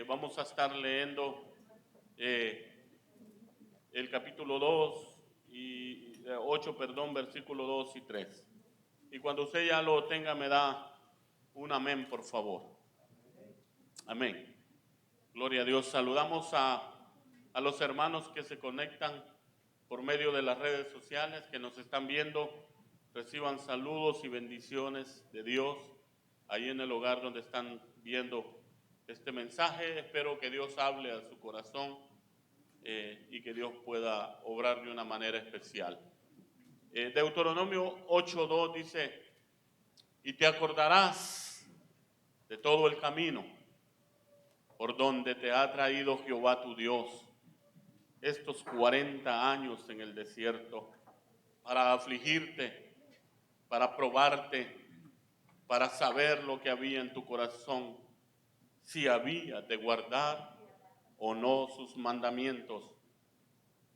Vamos a estar leyendo el capítulo 2 y 8, perdón, versículo 2 y 3. Y cuando usted ya lo tenga, me da un amén, por favor. Amén. Gloria a Dios. Saludamos a los hermanos que se conectan por medio de las redes sociales, que nos están viendo. Reciban saludos y bendiciones de Dios ahí en el hogar donde están viendo este mensaje. Espero que Dios hable a su corazón y que Dios pueda obrar de una manera especial. Deuteronomio 8:2 dice: y te acordarás de todo el camino por donde te ha traído Jehová tu Dios estos 40 años en el desierto, para afligirte, para probarte, para saber lo que había en tu corazón, si había de guardar o no sus mandamientos.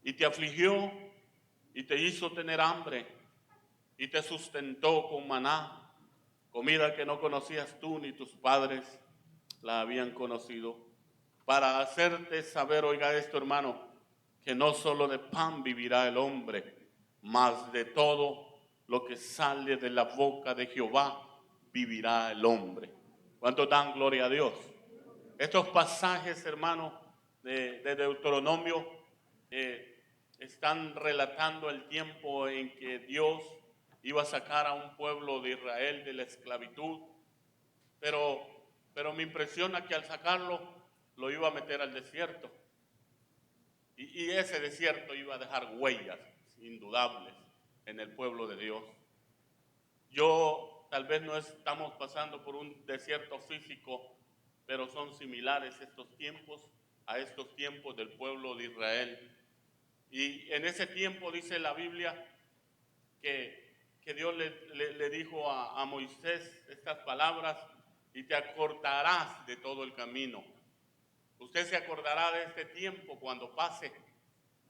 Y te afligió y te hizo tener hambre y te sustentó con maná, comida que no conocías tú ni tus padres la habían conocido, para hacerte saber, oiga esto, hermano, que no solo de pan vivirá el hombre, mas de todo lo que sale de la boca de Jehová vivirá el hombre. ¿Cuántos dan gloria a Dios? Estos pasajes, hermano, de Deuteronomio están relatando el tiempo en que Dios iba a sacar a un pueblo de Israel de la esclavitud, pero me impresiona que al sacarlo lo iba a meter al desierto. Y ese desierto iba a dejar huellas indudables en el pueblo de Dios. Tal vez no estamos pasando por un desierto físico, pero son similares estos tiempos a estos tiempos del pueblo de Israel. Y en ese tiempo dice la Biblia que Dios le dijo a Moisés estas palabras: y te acordarás de todo el camino. Usted se acordará de este tiempo cuando pase,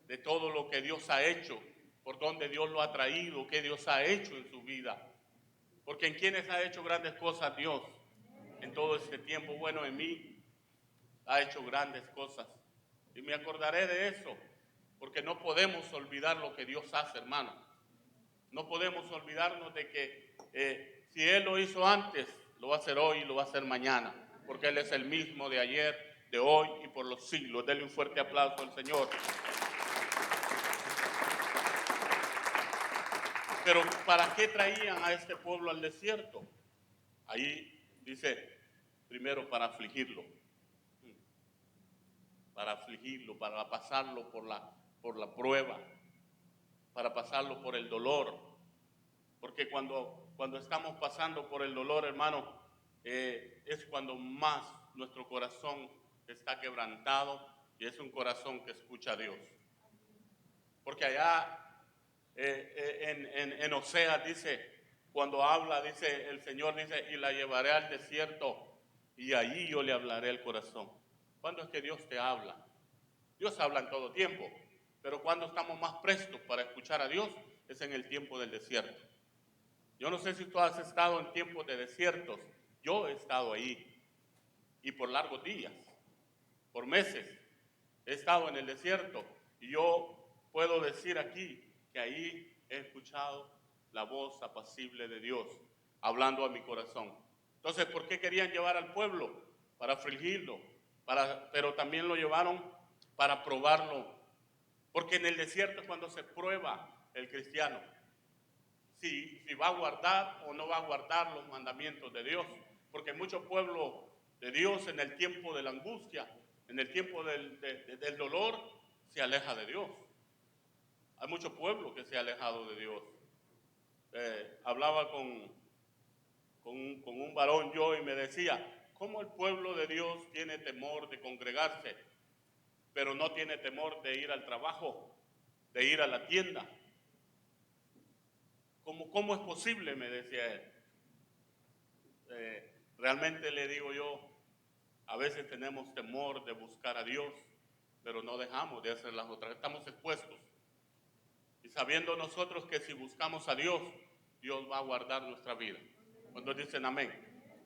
de todo lo que Dios ha hecho, por donde Dios lo ha traído, qué Dios ha hecho en su vida. Porque en quienes ha hecho grandes cosas Dios en todo este tiempo. Bueno, en mí ha hecho grandes cosas. Y me acordaré de eso, porque no podemos olvidar lo que Dios hace, hermano. No podemos olvidarnos de que si Él lo hizo antes, lo va a hacer hoy y lo va a hacer mañana. Porque Él es el mismo de ayer, de hoy y por los siglos. Denle un fuerte aplauso al Señor. Pero ¿para qué traían a este pueblo al desierto? Ahí dice, primero para afligirlo, para pasarlo por la prueba, para pasarlo por el dolor. Porque cuando estamos pasando por el dolor, hermano, es cuando más nuestro corazón está quebrantado, y es un corazón que escucha a Dios. Porque allá en Oseas dice, cuando habla, dice el Señor, dice: y la llevaré al desierto y allí yo le hablaré al corazón. ¿Cuándo es que Dios te habla? Dios habla en todo tiempo, pero cuando estamos más prestos para escuchar a Dios es en el tiempo del desierto. Yo no sé si tú has estado en tiempos de desiertos. Yo he estado ahí, y por largos días, por meses, he estado en el desierto, y yo puedo decir aquí que ahí he escuchado la voz apacible de Dios hablando a mi corazón. Entonces, ¿por qué querían llevar al pueblo? Para afligirlo, pero también lo llevaron para probarlo, porque en el desierto es cuando se prueba el cristiano, si va a guardar o no va a guardar los mandamientos de Dios. Porque mucho pueblo de Dios en el tiempo de la angustia, en el tiempo del dolor, se aleja de Dios. Hay mucho pueblo que se ha alejado de Dios. Hablaba con un varón yo, y me decía: ¿cómo el pueblo de Dios tiene temor de congregarse, pero no tiene temor de ir al trabajo, de ir a la tienda? ¿Cómo es posible?, me decía él. Realmente le digo yo, a veces tenemos temor de buscar a Dios, pero no dejamos de hacer las otras. Estamos expuestos. Y sabiendo nosotros que si buscamos a Dios, Dios va a guardar nuestra vida. Cuando dicen amén.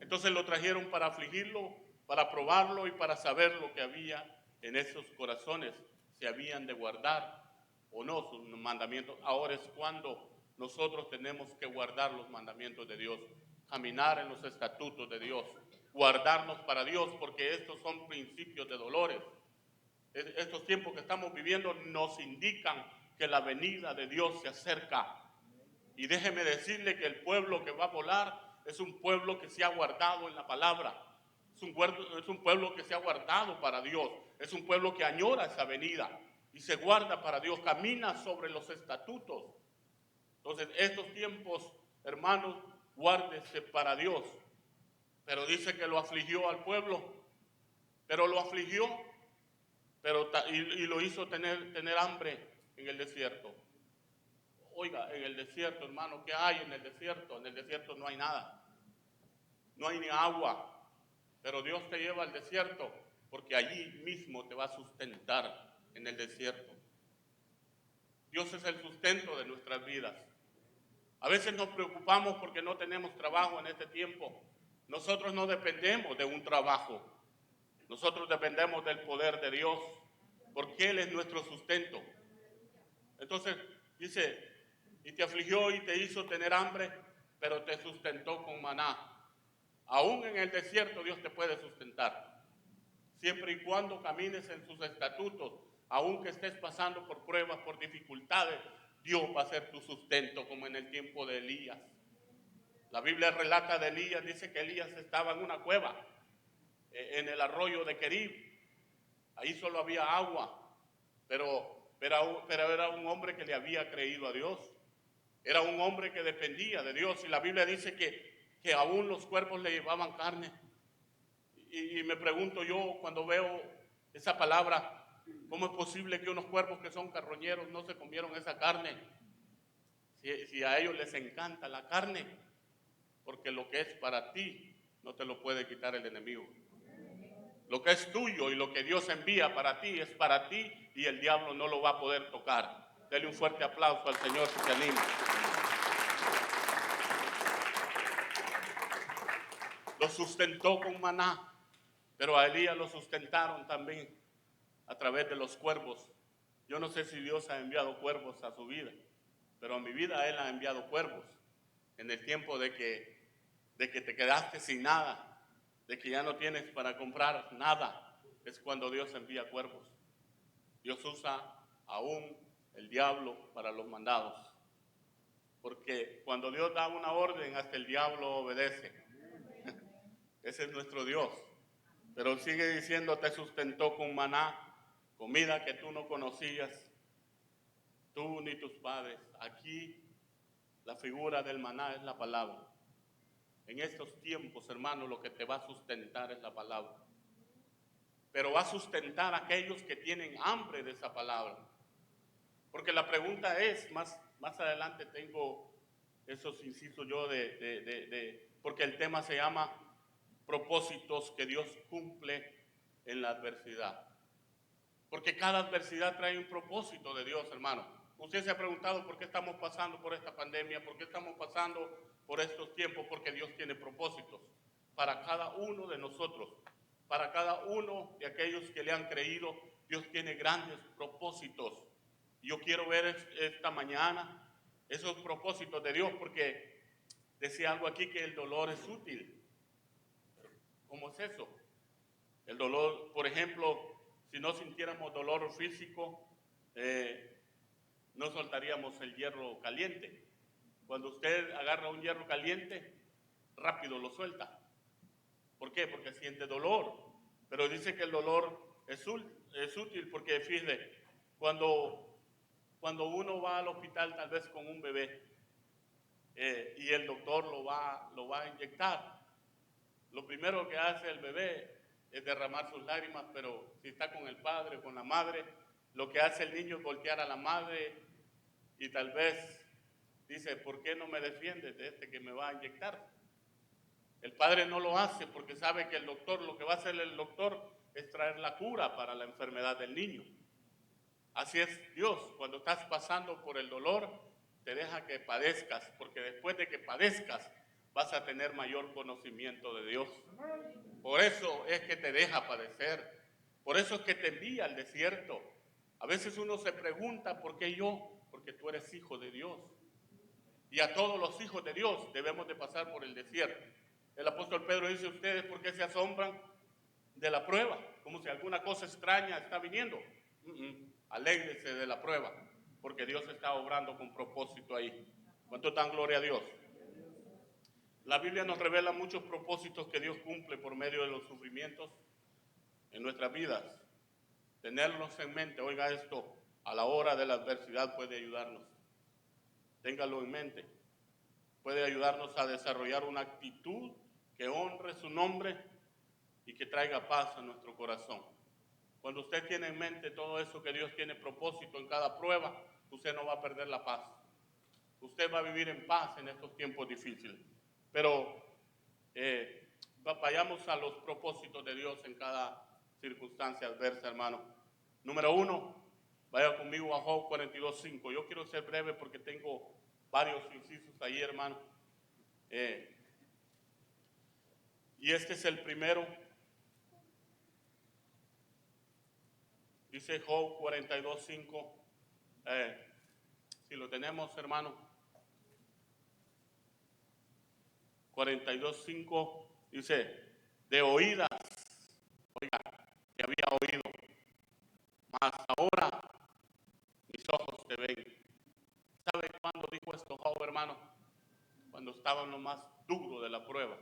Entonces lo trajeron para afligirlo, para probarlo y para saber lo que había en esos corazones, si habían de guardar o no sus mandamientos. Ahora es cuando nosotros tenemos que guardar los mandamientos de Dios, caminar en los estatutos de Dios, guardarnos para Dios, porque estos son principios de dolores. Estos tiempos que estamos viviendo nos indican que la venida de Dios se acerca. Y déjeme decirle que el pueblo que va a volar es un pueblo que se ha guardado en la palabra. Es un pueblo que se ha guardado para Dios. Es un pueblo que añora esa venida y se guarda para Dios, camina sobre los estatutos. Entonces, estos tiempos, hermanos, guárdese para Dios. Pero dice que lo afligió al pueblo, pero lo afligió, y lo hizo tener hambre en el desierto. Oiga, en el desierto, hermano, ¿qué hay en el desierto? En el desierto no hay nada. No hay ni agua. Pero Dios te lleva al desierto porque allí mismo te va a sustentar en el desierto. Dios es el sustento de nuestras vidas. A veces nos preocupamos porque no tenemos trabajo en este tiempo. Nosotros no dependemos de un trabajo. Nosotros dependemos del poder de Dios, porque Él es nuestro sustento. Entonces, dice, y te afligió y te hizo tener hambre, pero te sustentó con maná. Aún en el desierto Dios te puede sustentar, siempre y cuando camines en sus estatutos. Aunque estés pasando por pruebas, por dificultades, Dios va a ser tu sustento, como en el tiempo de Elías. La Biblia relata de Elías, dice que Elías estaba en una cueva, en el arroyo de Querib. Ahí solo había agua, pero era un hombre que le había creído a Dios. Era un hombre que dependía de Dios. Y la Biblia dice que aún los cuervos le llevaban carne. Y me pregunto yo, cuando veo esa palabra, ¿cómo es posible que unos cuervos que son carroñeros no se comieron esa carne? Si a ellos les encanta la carne, porque lo que es para ti no te lo puede quitar el enemigo. Lo que es tuyo y lo que Dios envía para ti es para ti, y el diablo no lo va a poder tocar. Dele un fuerte aplauso al Señor si se anima. Lo sustentó con maná, pero a Elías lo sustentaron también a través de los cuervos. Yo no sé si Dios ha enviado cuervos a su vida, pero a mi vida Él ha enviado cuervos. En el tiempo de que te quedaste sin nada, de que ya no tienes para comprar nada, es cuando Dios envía cuervos. Dios usa aún el diablo para los mandados, porque cuando Dios da una orden, hasta el diablo obedece. Ese es nuestro Dios. Pero sigue diciendo, te sustentó con maná, comida que tú no conocías, tú ni tus padres. Aquí la figura del maná es la palabra. En estos tiempos, hermano, lo que te va a sustentar es la palabra. Pero va a sustentar a aquellos que tienen hambre de esa palabra. Porque la pregunta es, más adelante tengo esos incisos yo porque el tema se llama propósitos que Dios cumple en la adversidad. Porque cada adversidad trae un propósito de Dios, hermano. Usted se ha preguntado por qué estamos pasando por esta pandemia, por qué estamos pasando por estos tiempos, porque Dios tiene propósitos para cada uno de nosotros, para cada uno de aquellos que le han creído. Dios tiene grandes propósitos. Yo quiero ver esta mañana esos propósitos de Dios, porque decía algo aquí que el dolor es útil. ¿Cómo es eso? El dolor, por ejemplo, si no sintiéramos dolor físico, no soltaríamos el hierro caliente. Cuando usted agarra un hierro caliente, rápido lo suelta. ¿Por qué? Porque siente dolor. Pero dice que el dolor es útil porque, fíjese, cuando uno va al hospital tal vez con un bebé y el doctor lo va a inyectar, lo primero que hace el bebé es derramar sus lágrimas, pero si está con el padre o con la madre, lo que hace el niño es voltear a la madre y tal vez dice, ¿por qué no me defiendes de este que me va a inyectar? El padre no lo hace porque sabe que lo que va a hacer el doctor es traer la cura para la enfermedad del niño. Así es Dios, cuando estás pasando por el dolor, te deja que padezcas, porque después de que padezcas, vas a tener mayor conocimiento de Dios. Por eso es que te deja padecer. Por eso es que te envía al desierto. A veces uno se pregunta, ¿por qué yo? Porque tú eres hijo de Dios. Y a todos los hijos de Dios debemos de pasar por el desierto. El apóstol Pedro dice, ¿ustedes por qué se asombran de la prueba? Como si alguna cosa extraña está viniendo. Alégrese de la prueba, porque Dios está obrando con propósito ahí. ¿Cuánto dan gloria a Dios? La Biblia nos revela muchos propósitos que Dios cumple por medio de los sufrimientos en nuestras vidas. Tenerlos en mente, oiga esto, a la hora de la adversidad puede ayudarnos. Téngalo en mente. Puede ayudarnos a desarrollar una actitud que honre su nombre y que traiga paz a nuestro corazón. Cuando usted tiene en mente todo eso que Dios tiene propósito en cada prueba, usted no va a perder la paz. Usted va a vivir en paz en estos tiempos difíciles. Pero vayamos a los propósitos de Dios en cada circunstancia adversa, hermano. Número 1, vaya conmigo a Job 42:5. Yo quiero ser breve porque tengo varios incisos ahí, hermano. Y este es el primero. Dice Job 42:5. Si lo tenemos, hermano. 42:5 dice, de oídas, oiga, que había oído, mas ahora mis ojos te ven. ¿Sabe cuándo dijo esto Job, hermano? Cuando estaba en lo más duro de la prueba,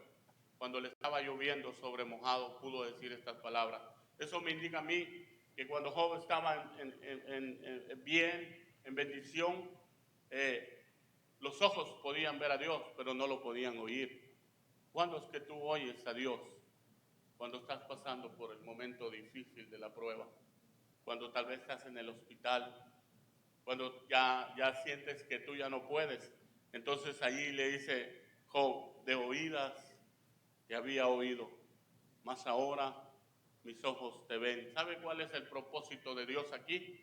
cuando le estaba lloviendo sobre mojado, pudo decir estas palabras. Eso me indica a mí que cuando Job estaba bien, en bendición, los ojos podían ver a Dios, pero no lo podían oír. ¿Cuándo es que tú oyes a Dios? Cuando estás pasando por el momento difícil de la prueba, cuando tal vez estás en el hospital, cuando ya sientes que tú ya no puedes. Entonces allí le dice Job, de oídas te había oído, mas ahora mis ojos te ven. ¿Sabe cuál es el propósito de Dios aquí?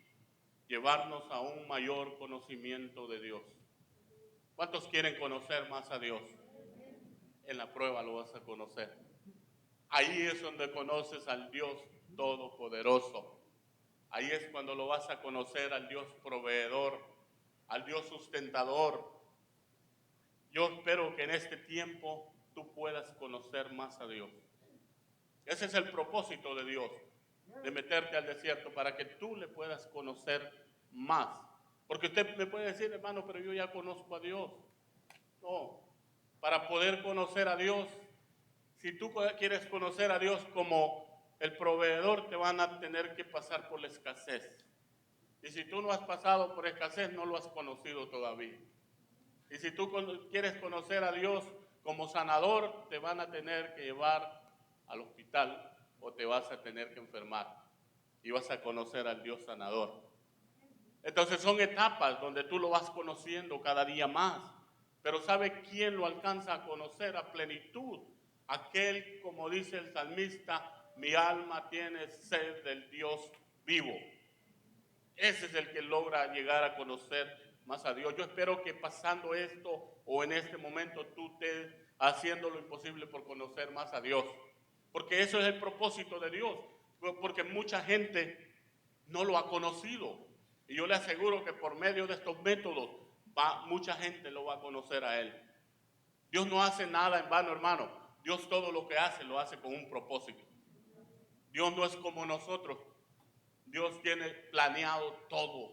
Llevarnos a un mayor conocimiento de Dios. ¿Cuántos quieren conocer más a Dios? En la prueba lo vas a conocer. Ahí es donde conoces al Dios Todopoderoso. Ahí es cuando lo vas a conocer al Dios proveedor, al Dios sustentador. Yo espero que en este tiempo tú puedas conocer más a Dios. Ese es el propósito de Dios, de meterte al desierto para que tú le puedas conocer más. Porque usted me puede decir, hermano, pero yo ya conozco a Dios. No, para poder conocer a Dios, si tú quieres conocer a Dios como el proveedor, te van a tener que pasar por la escasez. Y si tú no has pasado por escasez, no lo has conocido todavía. Y si tú quieres conocer a Dios como sanador, te van a tener que llevar al hospital o te vas a tener que enfermar y vas a conocer al Dios sanador. Entonces son etapas donde tú lo vas conociendo cada día más. Pero ¿sabe quién lo alcanza a conocer a plenitud? Aquel, como dice el salmista, mi alma tiene sed del Dios vivo. Ese es el que logra llegar a conocer más a Dios. Yo espero que pasando esto o en este momento tú estés haciendo lo imposible por conocer más a Dios. Porque eso es el propósito de Dios. Porque mucha gente no lo ha conocido. Y yo le aseguro que por medio de estos métodos mucha gente lo va a conocer a Él. Dios no hace nada en vano, hermano. Dios todo lo que hace lo hace con un propósito. Dios no es como nosotros. Dios tiene planeado todo.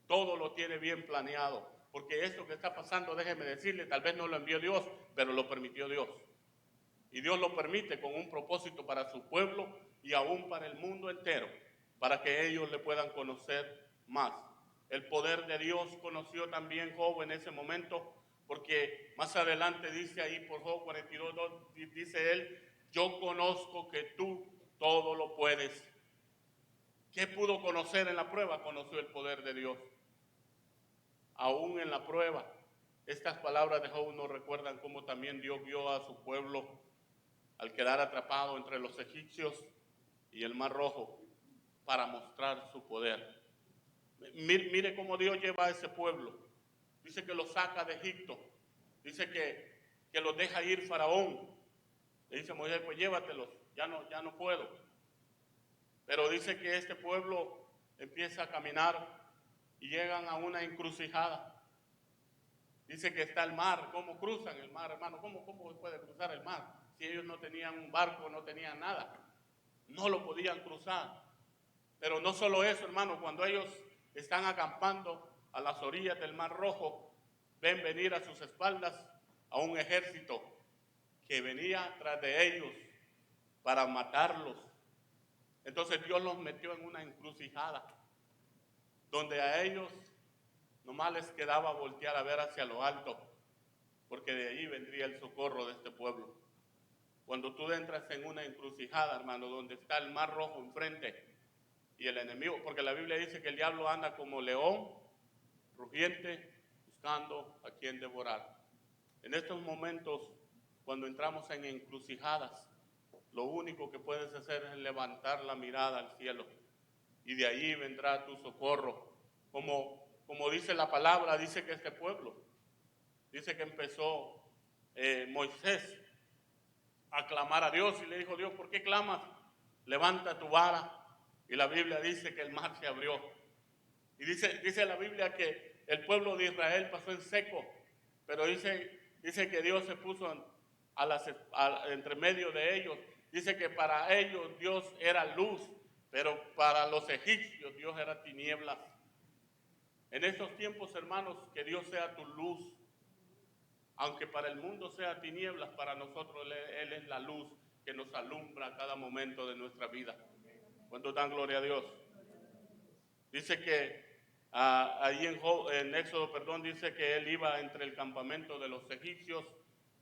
Todo lo tiene bien planeado. Porque esto que está pasando, déjeme decirle, tal vez no lo envió Dios, pero lo permitió Dios. Y Dios lo permite con un propósito para su pueblo y aún para el mundo entero, para que ellos le puedan conocer más. El poder de Dios conoció también Job en ese momento, porque más adelante dice ahí por Job 42, dice él, yo conozco que tú todo lo puedes. ¿Qué pudo conocer en la prueba? Conoció el poder de Dios. Aún en la prueba, estas palabras de Job nos recuerdan cómo también Dios guió a su pueblo al quedar atrapado entre los egipcios y el Mar Rojo para mostrar su poder. Mire cómo Dios lleva a ese pueblo. Dice que lo saca de Egipto. Dice que que los deja ir Faraón. Le dice Moisés, pues llévatelos, ya no puedo. Pero dice que este pueblo empieza a caminar y llegan a una encrucijada. Dice que está el mar. ¿Cómo cruzan el mar, hermano? ¿Cómo se puede cruzar el mar? Si ellos no tenían un barco, no tenían nada. No lo podían cruzar. Pero no solo eso, hermano. Cuando ellos están acampando a las orillas del Mar Rojo, ven venir a sus espaldas a un ejército que venía tras de ellos para matarlos. Entonces Dios los metió en una encrucijada, donde a ellos nomás les quedaba voltear a ver hacia lo alto, porque de allí vendría el socorro de este pueblo. Cuando tú entras en una encrucijada, hermano, donde está el Mar Rojo enfrente y el enemigo, porque la Biblia dice que el diablo anda como león rugiente buscando a quien devorar. En estos momentos, cuando entramos en encrucijadas, lo único que puedes hacer es levantar la mirada al cielo y de allí vendrá tu socorro. Como dice la palabra, dice que este pueblo, dice que empezó Moisés a clamar a Dios y le dijo, Dios, ¿por qué clamas? Levanta tu vara. Y la Biblia dice que el mar se abrió. Y dice la Biblia que el pueblo de Israel pasó en seco, pero dice que Dios se puso entre medio de ellos. Dice que para ellos Dios era luz, pero para los egipcios Dios era tinieblas. En estos tiempos, hermanos, que Dios sea tu luz. Aunque para el mundo sea tinieblas, para nosotros Él es la luz que nos alumbra a cada momento de nuestra vida. ¿Cuánto dan gloria a Dios? Dice que ahí en Éxodo, dice que Él iba entre el campamento de los egipcios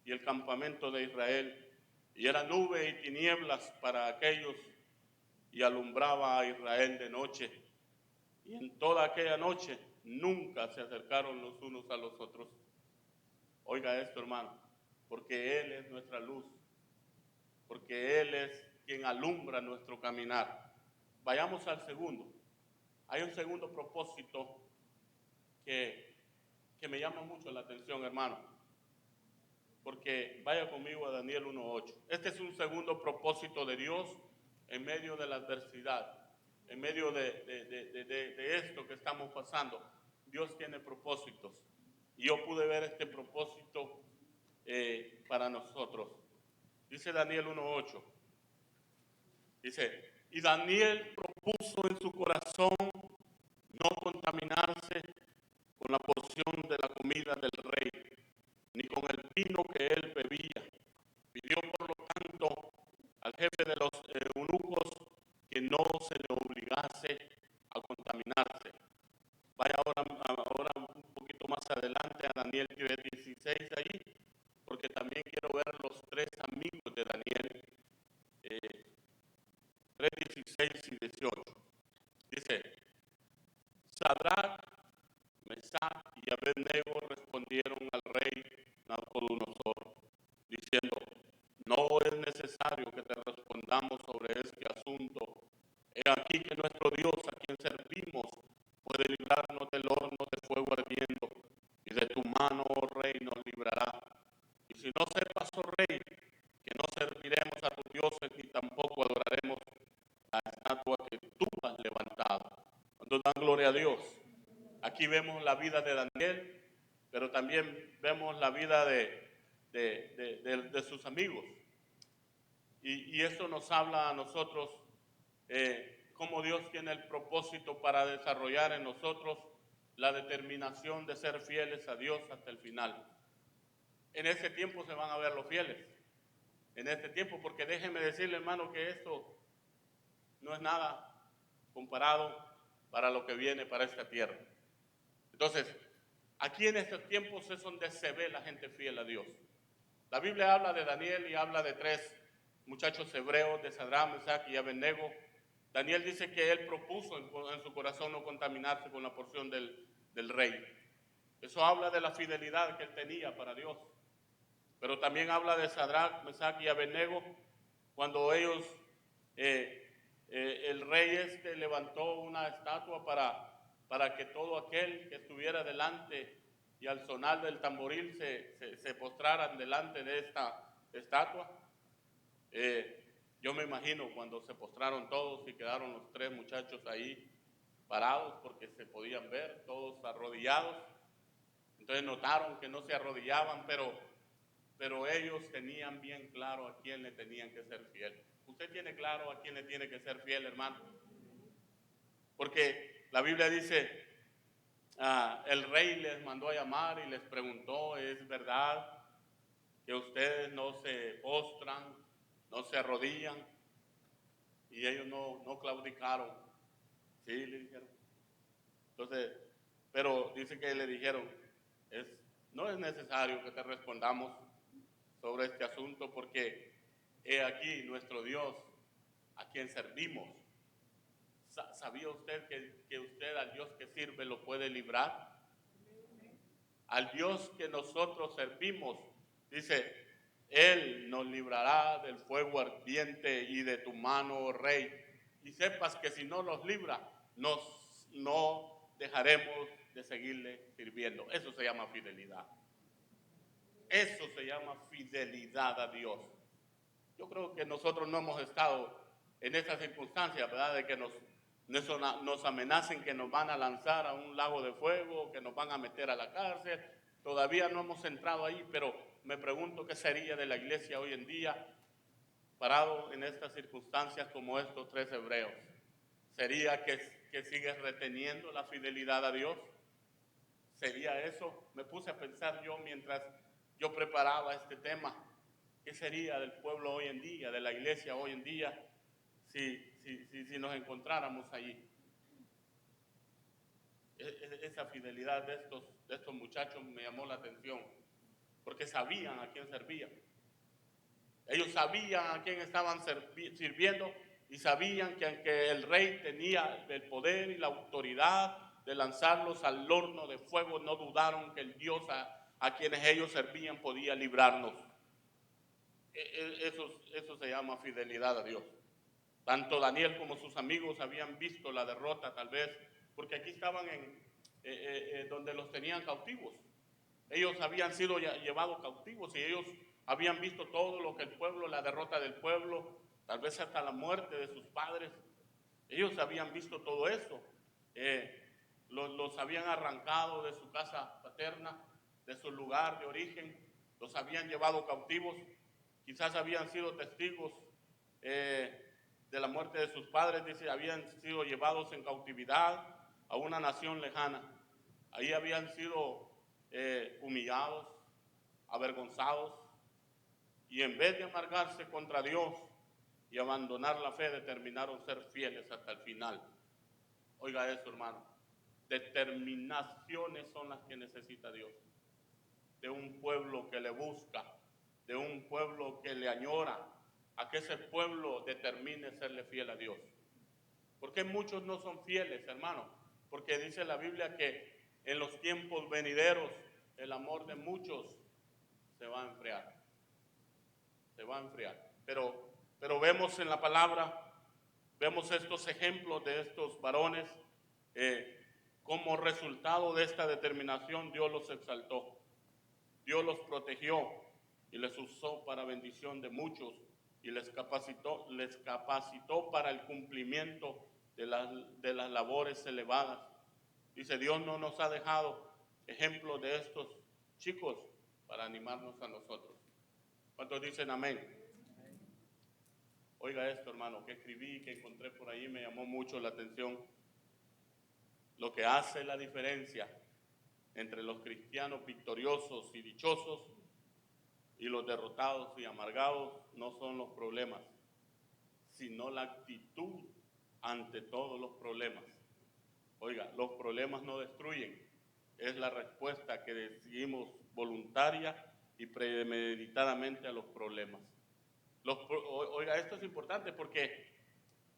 y el campamento de Israel. Y era nube y tinieblas para aquellos y alumbraba a Israel de noche. Y en toda aquella noche nunca se acercaron los unos a los otros. Oiga esto, hermano, porque Él es nuestra luz, porque Él es quien alumbra nuestro caminar. Vayamos al segundo. Hay un segundo propósito que me llama mucho la atención, hermano, porque vaya conmigo a Daniel 1:8. Este es un segundo propósito de Dios en medio de la adversidad, en medio de esto que estamos pasando. Dios tiene propósitos y yo pude ver este propósito para nosotros. Dice Daniel 1:8. Dice, y Daniel propuso en su corazón no contaminarse con la porción de la comida del rey, ni con el vino que él bebía. Pidió por lo tanto al jefe de los eunucos que no se le obligase a contaminarse. Vaya ahora un poquito más adelante a Daniel 3:16 ahí, porque también quiero ver los tres amigos de Daniel 3:16 y 18. Dice, Sadrach, Mesach y Abednego respondieron al rey Nabucodonosor, diciendo, no es necesario que te respondamos sobre este asunto. He aquí que nuestro Dios, a quien servimos, puede librarnos del horno de fuego ardiendo, y de tu mano, oh rey, nos librará. Y si no sepas, oh rey, que no serviremos a tus dioses, ni tampoco adoraremos la estatua que tú has levantado. Cuando dan gloria a Dios. Aquí vemos la vida de Daniel, pero también vemos la vida de sus amigos. Y esto nos habla a nosotros cómo Dios tiene el propósito para desarrollar en nosotros la determinación de ser fieles a Dios hasta el final. En este tiempo se van a ver los fieles. En este tiempo, porque déjeme decirle, hermano, que esto no es nada comparado para lo que viene para esta tierra. Entonces, aquí en estos tiempos es donde se ve la gente fiel a Dios. La Biblia habla de Daniel y habla de tres muchachos hebreos, de Sadrach, Mesach y Abednego. Daniel dice que él propuso en su corazón no contaminarse con la porción del rey. Eso habla de la fidelidad que él tenía para Dios. Pero también habla de Sadrach, Mesach y Abednego, cuando ellos, el rey levantó una estatua para que todo aquel que estuviera delante y al sonar del tamboril se postraran delante de esta estatua. Yo me imagino cuando se postraron todos y quedaron los 3 muchachos ahí parados porque se podían ver, todos arrodillados. Entonces notaron que no se arrodillaban, pero ellos tenían bien claro a quién le tenían que ser fiel. ¿Usted tiene claro a quién le tiene que ser fiel, hermano? Porque la Biblia dice, el rey les mandó a llamar y les preguntó, ¿es verdad que ustedes no se postran, no se arrodillan? Y ellos no claudicaron. Sí, le dijeron. Entonces, pero dice que le dijeron, no es necesario que te respondamos sobre este asunto porque he aquí nuestro Dios a quien servimos. ¿Sabía usted que usted al Dios que sirve lo puede librar? Al Dios que nosotros servimos, dice, Él nos librará del fuego ardiente y de tu mano, oh Rey. Y sepas que si no nos libra, no dejaremos de seguirle sirviendo. Eso se llama fidelidad. Eso se llama fidelidad a Dios. Yo creo que nosotros no hemos estado en esas circunstancias, ¿verdad? De que nos amenacen que nos van a lanzar a un lago de fuego, que nos van a meter a la cárcel. Todavía no hemos entrado ahí, pero me pregunto qué sería de la iglesia hoy en día parado en estas circunstancias como estos 3 hebreos. ¿Sería que sigues reteniendo la fidelidad a Dios? ¿Sería eso? Me puse a pensar yo mientras yo preparaba este tema. ¿Qué sería del pueblo hoy en día, de la iglesia hoy en día, si nos encontráramos allí? Esa fidelidad de estos muchachos me llamó la atención, porque sabían a quién servían. Ellos sabían a quién estaban sirviendo y sabían que aunque el rey tenía el poder y la autoridad de lanzarlos al horno de fuego, no dudaron que el Dios a quienes ellos servían podía librarnos. Eso se llama fidelidad a Dios. Tanto Daniel como sus amigos habían visto la derrota, tal vez, porque aquí estaban donde los tenían cautivos. Ellos habían sido llevados cautivos y ellos habían visto todo lo que el pueblo, la derrota del pueblo, tal vez hasta la muerte de sus padres. Ellos habían visto todo eso. Los habían arrancado de su casa paterna, de su lugar de origen, los habían llevado cautivos, quizás habían sido testigos de la muerte de sus padres, dice, habían sido llevados en cautividad a una nación lejana. Ahí habían sido humillados, avergonzados, y en vez de amargarse contra Dios y abandonar la fe, determinaron ser fieles hasta el final. Oiga eso, hermano. Determinaciones son las que necesita Dios. De un pueblo que le busca, de un pueblo que le añora, a que ese pueblo determine serle fiel a Dios. ¿Por qué muchos no son fieles, hermano? Porque dice la Biblia que en los tiempos venideros el amor de muchos se va a enfriar. Se va a enfriar. Pero vemos en la palabra, vemos estos ejemplos de estos varones, como resultado de esta determinación Dios los exaltó. Dios los protegió y les usó para bendición de muchos y les capacitó para el cumplimiento de las labores elevadas. Dice, Dios no nos ha dejado ejemplos de estos chicos para animarnos a nosotros. ¿Cuántos dicen amén? Oiga esto, hermano, que escribí, que encontré por ahí, me llamó mucho la atención. Lo que hace la diferencia entre los cristianos victoriosos y dichosos y los derrotados y amargados no son los problemas, sino la actitud ante todos los problemas. Oiga, los problemas no destruyen, es la respuesta que decidimos voluntaria y premeditadamente a los problemas. Oiga, esto es importante porque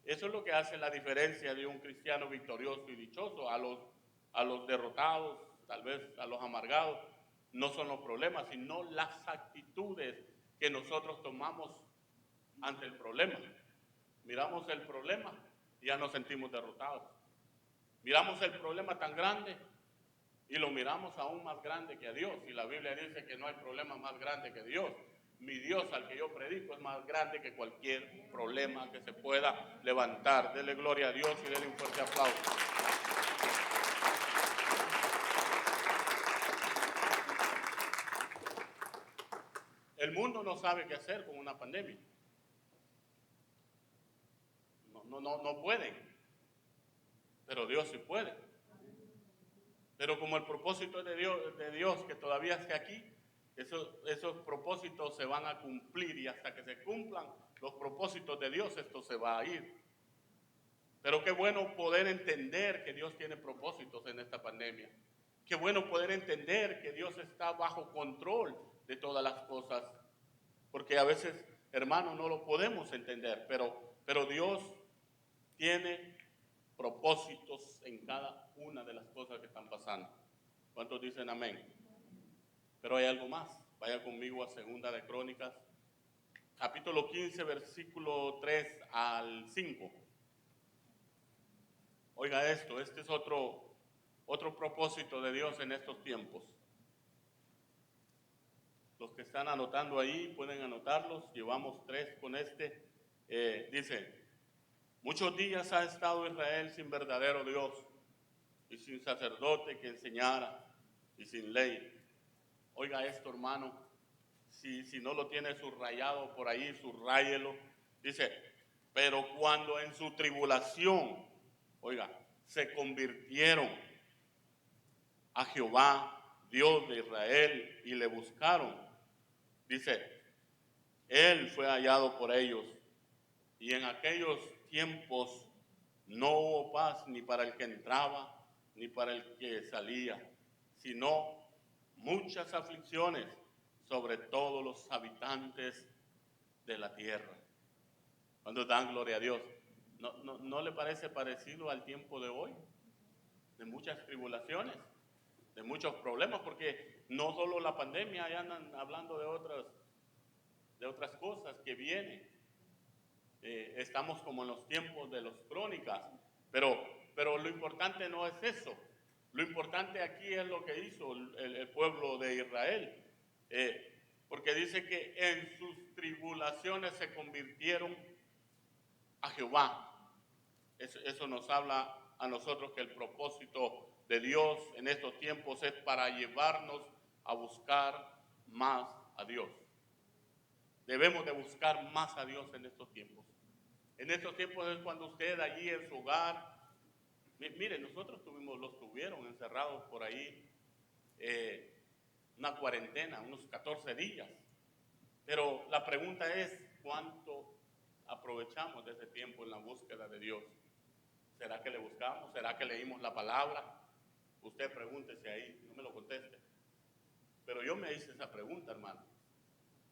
eso es lo que hace la diferencia de un cristiano victorioso y dichoso a los derrotados, tal vez a los amargados. No son los problemas, sino las actitudes que nosotros tomamos ante el problema. Miramos el problema y ya nos sentimos derrotados. Miramos el problema tan grande Y lo miramos aún más grande que a Dios. Y la Biblia dice que no hay problema más grande que Dios. Mi Dios al que yo predico es más grande que cualquier problema que se pueda levantar. Dele gloria a Dios y dele un fuerte aplauso. El mundo no sabe qué hacer con una pandemia. No pueden. Pero Dios sí puede. Pero como el propósito es de Dios que todavía esté aquí, esos propósitos se van a cumplir, y hasta que se cumplan los propósitos de Dios, esto se va a ir. Pero qué bueno poder entender que Dios tiene propósitos en esta pandemia. Qué bueno poder entender que Dios está bajo control de todas las cosas. Porque a veces, hermanos, no lo podemos entender, pero Dios tiene propósitos en cada una de las cosas que están pasando. ¿Cuántos dicen amén? Pero hay algo más. Vaya conmigo a Segunda de Crónicas, capítulo 15, versículo 3 al 5. Oiga esto, este es otro propósito de Dios en estos tiempos. Los que están anotando ahí pueden anotarlos. Llevamos 3 con este. Dice: muchos días ha estado Israel sin verdadero Dios y sin sacerdote que enseñara y sin ley. Oiga esto, hermano. Si no lo tiene subrayado por ahí, subráyelo. Dice: pero cuando en su tribulación, oiga, se convirtieron a Jehová, Dios de Israel, y le buscaron, dice, Él fue hallado por ellos. Y en aquellos tiempos no hubo paz ni para el que entraba ni para el que salía, sino muchas aflicciones sobre todos los habitantes de la tierra. Cuando dan gloria a Dios, ¿no le parece parecido al tiempo de hoy? De muchas tribulaciones, de muchos problemas, porque no solo la pandemia, ya andan hablando de otras cosas que vienen. Estamos como en los tiempos de las crónicas, pero lo importante no es eso. Lo importante aquí es lo que hizo el pueblo de Israel, porque dice que en sus tribulaciones se convirtieron a Jehová. Eso nos habla a nosotros que el propósito de Dios en estos tiempos es para llevarnos a buscar más a Dios. Debemos de buscar más a Dios en estos tiempos. En estos tiempos es cuando usted allí en su hogar, mire, nosotros los tuvieron encerrados por ahí una cuarentena, unos 14 días. Pero la pregunta es, ¿cuánto aprovechamos de ese tiempo en la búsqueda de Dios? ¿Será que le buscamos? ¿Será que leímos la palabra? Usted pregúntese ahí, no me lo conteste. Pero yo me hice esa pregunta, hermano,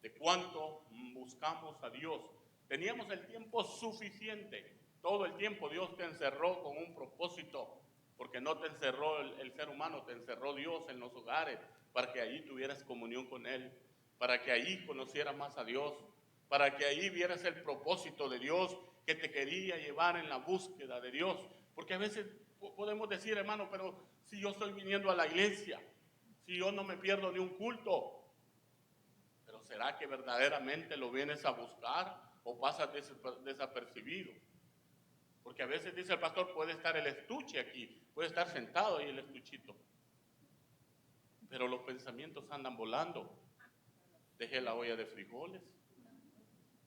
de cuánto buscamos a Dios. Teníamos el tiempo suficiente. Todo el tiempo Dios te encerró con un propósito, porque no te encerró el ser humano, te encerró Dios en los hogares, para que allí tuvieras comunión con Él, para que allí conocieras más a Dios, para que allí vieras el propósito de Dios que te quería llevar en la búsqueda de Dios. Porque a veces podemos decir, hermano, pero si yo estoy viniendo a la iglesia, si yo no me pierdo ni un culto, pero ¿será que verdaderamente lo vienes a buscar o pasas desapercibido? Porque a veces dice el pastor, puede estar el estuche aquí, puede estar sentado ahí el estuchito, pero los pensamientos andan volando. Dejé la olla de frijoles,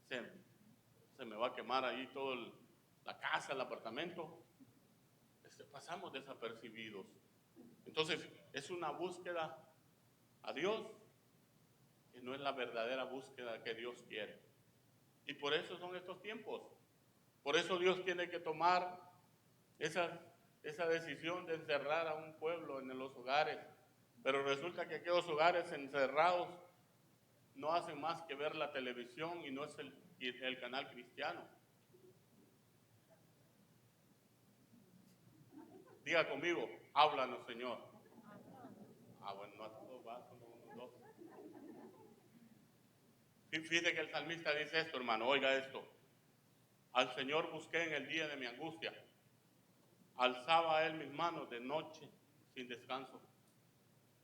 se me va a quemar ahí toda la casa, el apartamento. Pasamos desapercibidos. Entonces es una búsqueda a Dios que no es la verdadera búsqueda que Dios quiere. Y por eso son estos tiempos. Por eso Dios tiene que tomar esa decisión de encerrar a un pueblo en los hogares. Pero resulta que aquellos hogares encerrados no hacen más que ver la televisión y no es el canal cristiano. Diga conmigo, háblanos, Señor. Bueno, no a todos va, solo unos dos. Fíjate que el salmista dice esto, hermano, oiga esto. Al Señor busqué en el día de mi angustia. Alzaba a Él mis manos de noche sin descanso.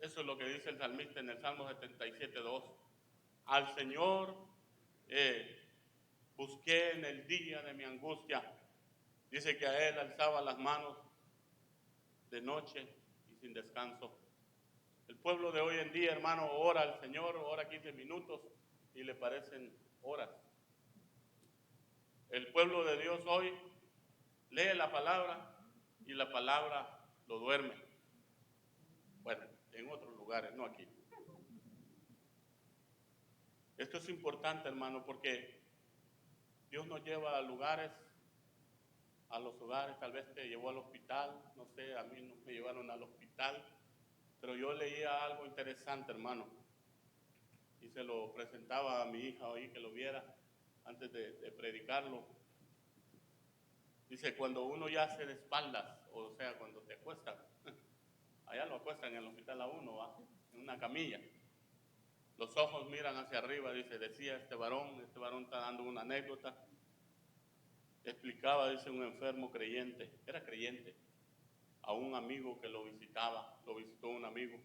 Eso es lo que dice el salmista en el Salmo 77:2. Al Señor busqué en el día de mi angustia. Dice que a Él alzaba las manos de noche y sin descanso. El pueblo de hoy en día, hermano, ora al Señor, ora 15 minutos y le parecen horas. El pueblo de Dios hoy lee la palabra y la palabra lo duerme. Bueno, en otros lugares, no aquí. Esto es importante, hermano, porque Dios nos lleva a lugares, a los hogares. Tal vez te llevó al hospital, no sé, a mí no me llevaron al hospital, pero yo leía algo interesante, hermano, y se lo presentaba a mi hija hoy que lo viera antes de predicarlo. Dice, cuando uno ya se de espaldas, o sea, cuando te acuestan, allá lo acuestan en el hospital a uno, ¿va? En una camilla. Los ojos miran hacia arriba, dice, decía este varón está dando una anécdota. Explicaba, dice, un enfermo creyente, era creyente, a un amigo que lo visitaba, lo visitó un amigo.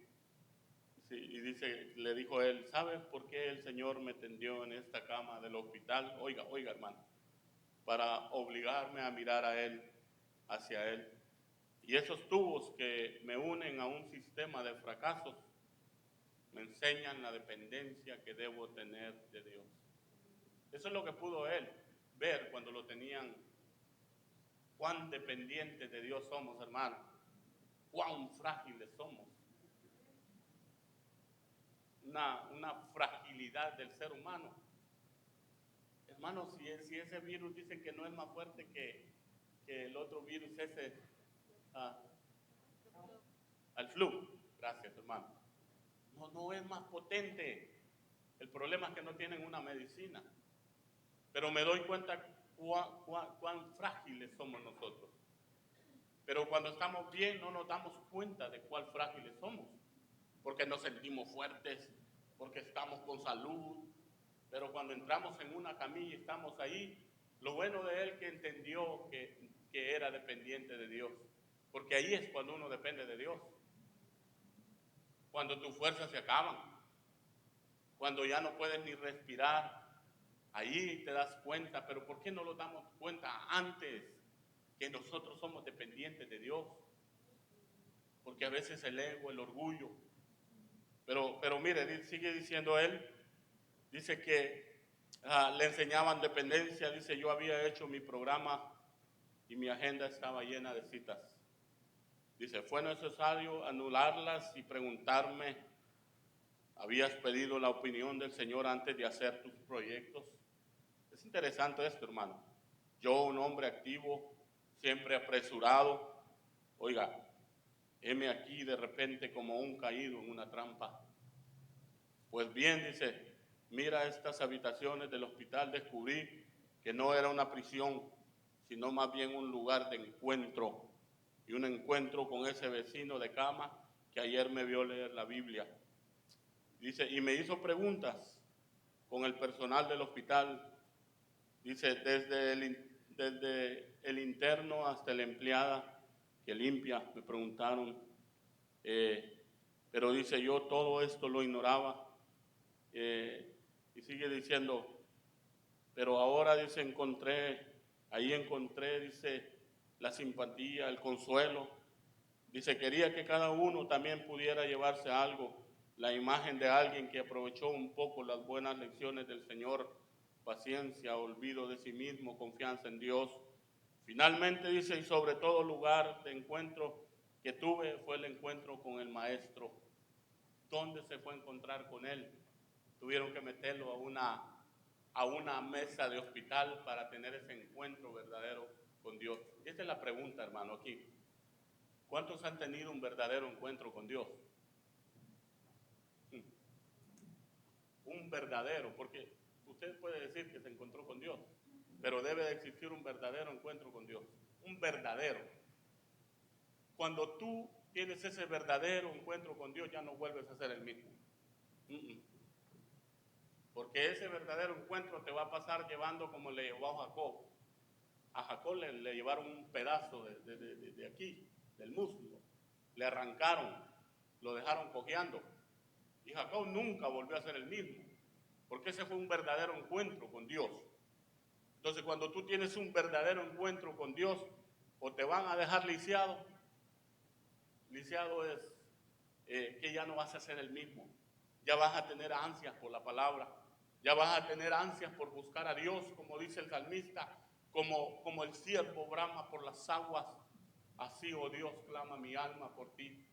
Sí, y dice, le dijo él, ¿sabes por qué el Señor me tendió en esta cama del hospital? Oiga, hermano, para obligarme a mirar a Él, hacia Él. Y esos tubos que me unen a un sistema de fracasos me enseñan la dependencia que debo tener de Dios. Eso es lo que pudo él ver cuando lo tenían. Cuán dependientes de Dios somos, hermano. Cuán frágiles somos. Una fragilidad del ser humano. Hermano, si ese virus dicen que no es más fuerte que el otro virus ese, al flu. Gracias, hermano. No es más potente. El problema es que no tienen una medicina. Pero me doy cuenta cuán frágiles somos nosotros. Pero cuando estamos bien no nos damos cuenta de cuán frágiles somos. Porque nos sentimos fuertes, porque estamos con salud. Pero cuando entramos en una camilla y estamos ahí, lo bueno de él que entendió que era dependiente de Dios. Porque ahí es cuando uno depende de Dios. Cuando tus fuerzas se acaban. Cuando ya no puedes ni respirar. Ahí te das cuenta, pero ¿por qué no lo damos cuenta antes que nosotros somos dependientes de Dios? Porque a veces el ego, el orgullo. Pero mire, sigue diciendo él, dice que le enseñaban dependencia, dice yo había hecho mi programa y mi agenda estaba llena de citas. Dice, fue necesario anularlas y preguntarme, ¿habías pedido la opinión del Señor antes de hacer tus proyectos? Es interesante esto, hermano. Yo, un hombre activo, siempre apresurado, oiga, heme aquí de repente como un caído en una trampa. Pues bien, dice, mira estas habitaciones del hospital, descubrí que no era una prisión, sino más bien un lugar de encuentro. Y un encuentro con ese vecino de cama que ayer me vio leer la Biblia. Dice, y me hizo preguntas con el personal del hospital. Dice, desde el interno hasta la empleada que limpia, me preguntaron, pero dice, yo todo esto lo ignoraba. Y sigue diciendo, pero ahora dice, ahí encontré, dice, la simpatía, el consuelo. Dice, quería que cada uno también pudiera llevarse algo, la imagen de alguien que aprovechó un poco las buenas lecciones del Señor, paciencia, olvido de sí mismo, confianza en Dios. Finalmente dice, y sobre todo lugar de encuentro que tuve fue el encuentro con el Maestro. ¿Dónde se fue a encontrar con él? Tuvieron que meterlo a una mesa de hospital para tener ese encuentro verdadero con Dios. Esta es la pregunta, hermano, aquí. ¿Cuántos han tenido un verdadero encuentro con Dios? Un verdadero, porque usted puede decir que se encontró con Dios, pero debe de existir un verdadero encuentro con Dios. Un verdadero. Cuando tú tienes ese verdadero encuentro con Dios, ya no vuelves a ser el mismo. Porque ese verdadero encuentro te va a pasar llevando como le llevó a Jacob. A Jacob le llevaron un pedazo de aquí, del muslo. Le arrancaron. lo dejaron cojeando. Y Jacob nunca volvió a ser el mismo, porque ese fue un verdadero encuentro con Dios. Entonces, cuando tú tienes un verdadero encuentro con Dios, o te van a dejar lisiado. Lisiado es que ya no vas a ser el mismo. Ya vas a tener ansias por la palabra. Ya vas a tener ansias por buscar a Dios, como dice el salmista, como el ciervo brama por las aguas. Así, oh Dios, clama mi alma por ti.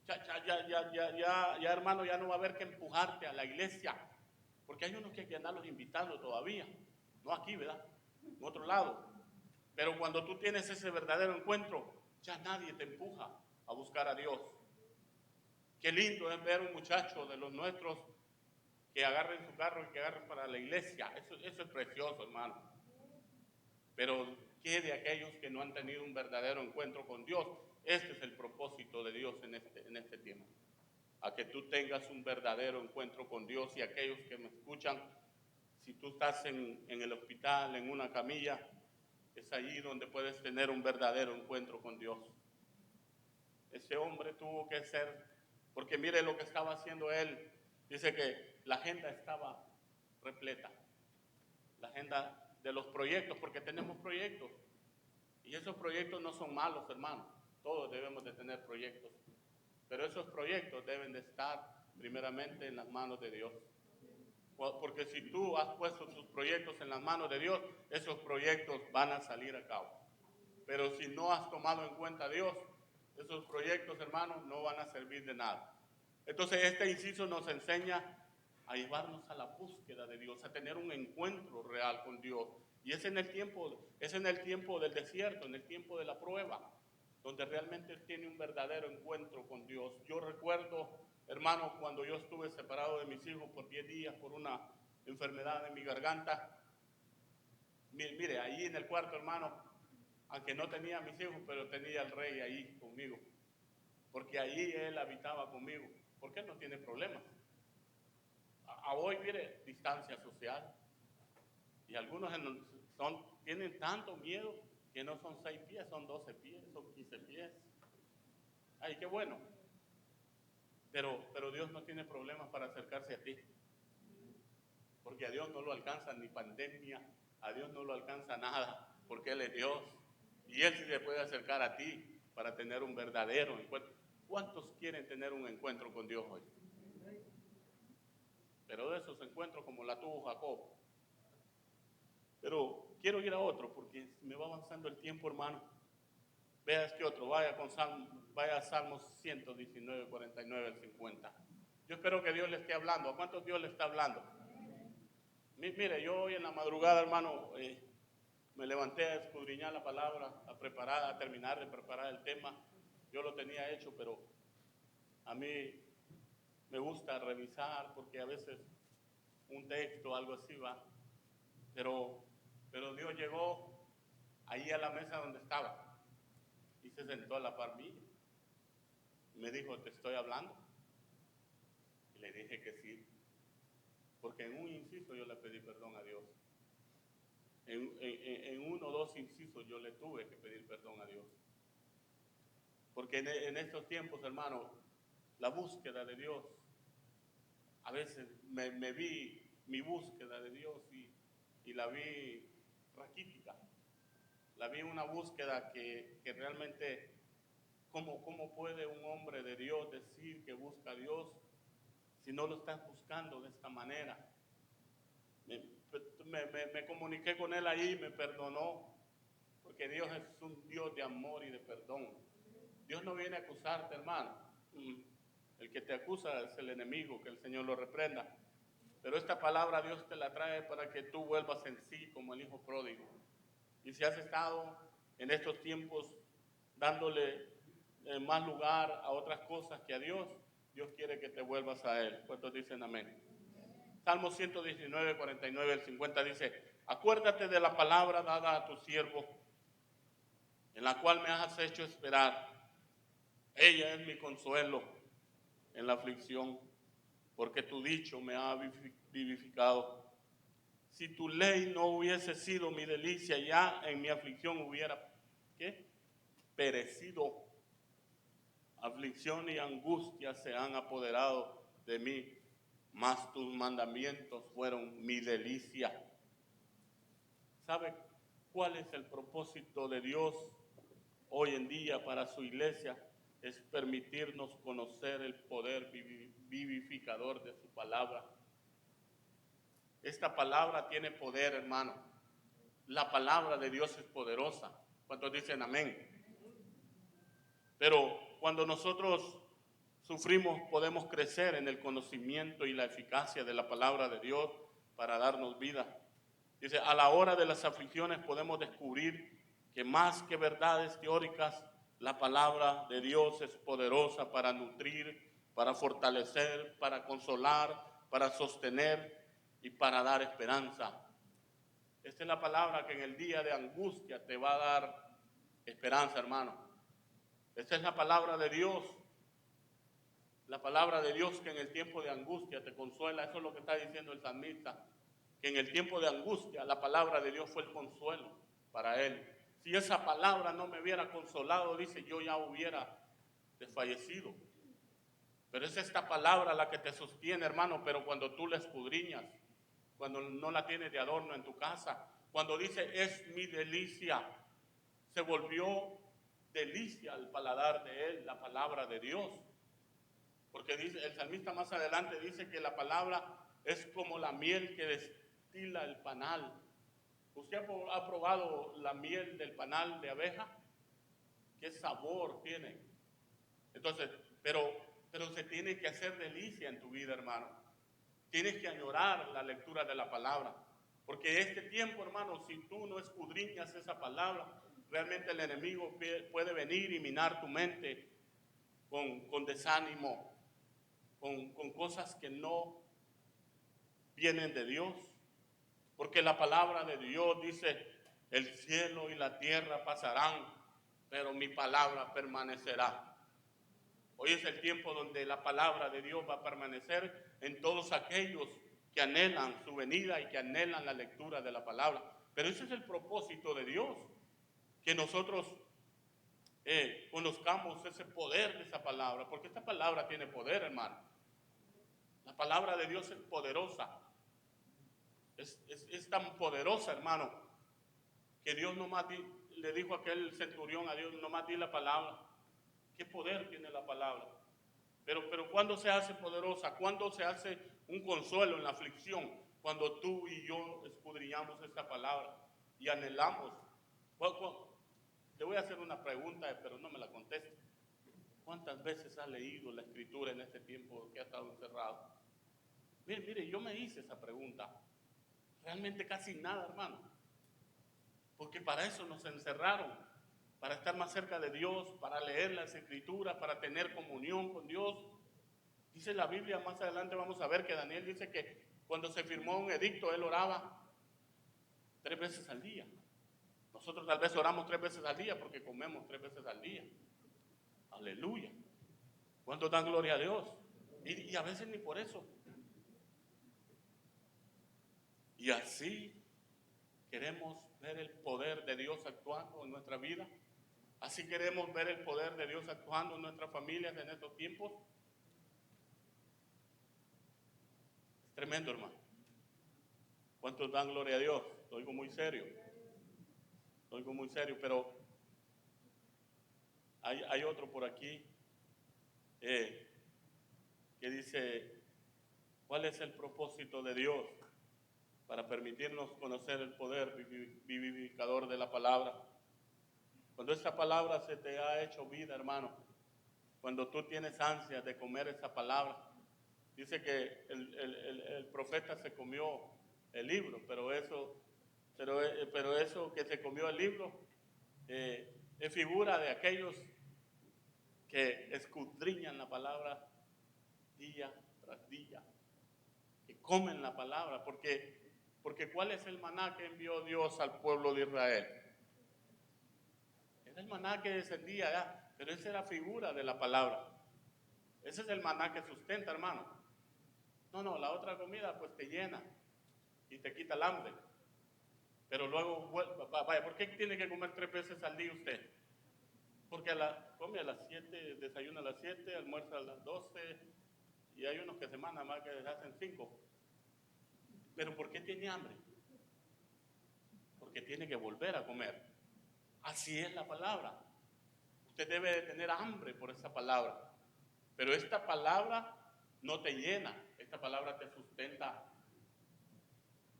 Ya, hermano, ya no va a haber que empujarte a la iglesia, porque hay unos que hay que andarlos invitando todavía, no aquí, ¿verdad? En otro lado. Pero cuando tú tienes ese verdadero encuentro, ya nadie te empuja a buscar a Dios. Qué lindo es ver un muchacho de los nuestros que agarren su carro y que agarren para la iglesia. Eso es precioso, hermano. Pero ¿qué de aquellos que no han tenido un verdadero encuentro con Dios? Este es el propósito de Dios en este tiempo. A que tú tengas un verdadero encuentro con Dios. Y aquellos que me escuchan, si tú estás en el hospital, en una camilla, es allí donde puedes tener un verdadero encuentro con Dios. Ese hombre tuvo que ser, porque mire lo que estaba haciendo él. Dice que la agenda estaba repleta. La agenda de los proyectos, porque tenemos proyectos. Y esos proyectos no son malos, hermano. Todos debemos de tener proyectos. Pero esos proyectos deben de estar primeramente en las manos de Dios. Porque si tú has puesto tus proyectos en las manos de Dios, esos proyectos van a salir a cabo. Pero si no has tomado en cuenta a Dios, esos proyectos, hermanos, no van a servir de nada. Entonces este inciso nos enseña a llevarnos a la búsqueda de Dios, a tener un encuentro real con Dios. Y es en el tiempo del desierto, en el tiempo de la prueba, donde realmente tiene un verdadero encuentro con Dios. Yo recuerdo, hermano, cuando yo estuve separado de mis hijos por 10 días por una enfermedad en mi garganta. Mire, ahí en el cuarto, hermano, aunque no tenía a mis hijos, pero tenía al Rey ahí conmigo, porque ahí Él habitaba conmigo, porque Él no tiene problemas. A hoy, mire, distancia social, y algunos tienen tanto miedo que no son 6 pies, son 12 pies, son 15 pies. Ay, qué bueno. Pero Dios no tiene problemas para acercarse a ti, porque a Dios no lo alcanza ni pandemia, a Dios no lo alcanza nada, porque Él es Dios. Y Él sí se puede acercar a ti para tener un verdadero encuentro. ¿Cuántos quieren tener un encuentro con Dios hoy? Pero de esos encuentros como la tuvo Jacob. Pero quiero ir a otro porque me va avanzando el tiempo, hermano. Vea este otro, vaya a Salmos 119, 49 al 50. Yo espero que Dios le esté hablando. ¿A cuántos Dios le está hablando? Mire, yo hoy en la madrugada, hermano, me levanté a escudriñar la palabra, a terminar de preparar el tema. Yo lo tenía hecho, pero a mí me gusta revisar porque a veces un texto, algo así va. Pero Dios llegó ahí a la mesa donde estaba y se sentó a la par mía. Me dijo, ¿te estoy hablando? Y le dije que sí, porque en un inciso yo le pedí perdón a Dios. En uno o dos incisos yo le tuve que pedir perdón a Dios. Porque en estos tiempos, hermano, la búsqueda de Dios, a veces me vi mi búsqueda de Dios y la vi raquítica. La vi una búsqueda que realmente, ¿cómo puede un hombre de Dios decir que busca a Dios si no lo estás buscando de esta manera? Me comuniqué con él ahí, me perdonó, porque Dios es un Dios de amor y de perdón. Dios no viene a acusarte, hermano. El que te acusa es el enemigo, que el Señor lo reprenda. Pero esta palabra Dios te la trae para que tú vuelvas en sí como el hijo pródigo. Y si has estado en estos tiempos dándole más lugar a otras cosas que a Dios, Dios quiere que te vuelvas a Él. ¿Cuántos dicen amén? Salmo 119, 49 al 50 dice, acuérdate de la palabra dada a tu siervo, en la cual me has hecho esperar. Ella es mi consuelo en la aflicción, porque tu dicho me ha vivificado. Si tu ley no hubiese sido mi delicia, ya en mi aflicción hubiera, ¿qué? Perecido. Aflicción y angustia se han apoderado de mí, mas tus mandamientos fueron mi delicia. ¿Sabe cuál es el propósito de Dios hoy en día para su iglesia? Es permitirnos conocer el poder vivificador de su palabra. Esta palabra tiene poder, hermano. La palabra de Dios es poderosa. ¿Cuántos dicen amén? Pero cuando nosotros sufrimos, podemos crecer en el conocimiento y la eficacia de la palabra de Dios para darnos vida. Dice, a la hora de las aflicciones podemos descubrir que más que verdades teóricas, la palabra de Dios es poderosa para nutrir, para fortalecer, para consolar, para sostener y para dar esperanza. Esta es la palabra que en el día de angustia te va a dar esperanza, hermano. Esta es la palabra de Dios. La palabra de Dios que en el tiempo de angustia te consuela. Eso es lo que está diciendo el salmista. Que en el tiempo de angustia la palabra de Dios fue el consuelo para él. Si esa palabra no me hubiera consolado, dice, yo ya hubiera desfallecido. Pero es esta palabra la que te sostiene, hermano. Pero cuando tú la escudriñas, cuando no la tienes de adorno en tu casa, cuando dice, es mi delicia, se volvió delicia al paladar de él, la palabra de Dios. Porque dice, el salmista más adelante dice que la palabra es como la miel que destila el panal. ¿Usted ha probado la miel del panal de abeja? ¿Qué sabor tiene? Entonces, pero se tiene que hacer delicia en tu vida, hermano. Tienes que añorar la lectura de la palabra. Porque este tiempo, hermano, si tú no escudriñas esa palabra, realmente el enemigo puede venir y minar tu mente con desánimo, con cosas que no vienen de Dios. Porque la palabra de Dios dice, el cielo y la tierra pasarán, pero mi palabra permanecerá. Hoy es el tiempo donde la palabra de Dios va a permanecer en todos aquellos que anhelan su venida y que anhelan la lectura de la palabra. Pero ese es el propósito de Dios, que nosotros conozcamos ese poder de esa palabra, porque esta palabra tiene poder, hermano. La palabra de Dios es poderosa. Es tan poderosa, hermano, que Dios nomás le dijo a aquel centurión a Dios, nomás di la palabra. ¿Qué poder tiene la palabra? Pero ¿cuándo se hace poderosa? ¿Cuándo se hace un consuelo en la aflicción? Cuando tú y yo escudriñamos esta palabra y anhelamos. Te voy a hacer una pregunta, pero no me la conteste. ¿Cuántas veces has leído la escritura en este tiempo que ha estado encerrado? Mire, yo me hice esa pregunta. Realmente casi nada, hermano. Porque para eso nos encerraron. Para estar más cerca de Dios, para leer las escrituras, para tener comunión con Dios. Dice la Biblia, más adelante vamos a ver que Daniel dice que cuando se firmó un edicto, él oraba 3 veces al día. Nosotros tal vez oramos 3 veces al día porque comemos 3 veces al día. Aleluya. ¿Cuántos dan gloria a Dios? Y a veces ni por eso. Y así queremos ver el poder de Dios actuando en nuestra vida. Así queremos ver el poder de Dios actuando en nuestras familias en estos tiempos. Es tremendo, hermano. ¿Cuántos dan gloria a Dios? Lo digo muy serio. Lo digo muy serio, pero hay otro por aquí que dice, ¿cuál es el propósito de Dios para permitirnos conocer el poder vivificador de la palabra? Cuando esa palabra se te ha hecho vida, hermano, cuando tú tienes ansias de comer esa palabra, dice que el profeta se comió el libro, pero eso que se comió el libro es figura de aquellos que escudriñan la palabra día tras día, que comen la palabra, porque ¿cuál es el maná que envió Dios al pueblo de Israel? Era el maná que descendía, pero esa era figura de la palabra. Ese es el maná que sustenta, hermano. No, la otra comida pues te llena y te quita el hambre. Pero luego, vaya, ¿por qué tiene que comer 3 veces al día usted? Porque come a las 7, desayuna a las 7, almuerza a las 12, y hay unos que semanas más que hacen 5. Pero ¿por qué tiene hambre? Porque tiene que volver a comer. Así es la palabra. Usted debe de tener hambre por esa palabra. Pero esta palabra no te llena, esta palabra te sustenta.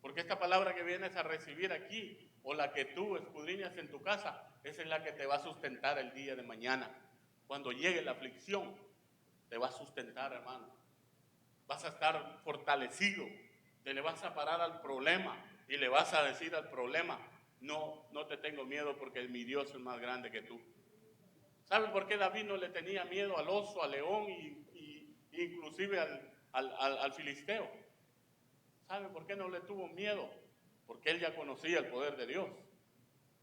Porque esta palabra que vienes a recibir aquí, o la que tú escudriñas en tu casa, esa es la que te va a sustentar el día de mañana. Cuando llegue la aflicción, te va a sustentar, hermano. Vas a estar fortalecido, te le vas a parar al problema y le vas a decir al problema, no te tengo miedo porque mi Dios es más grande que tú. ¿Sabe por qué David no le tenía miedo al oso, al león y inclusive al filisteo? ¿Sabe por qué no le tuvo miedo? Porque él ya conocía el poder de Dios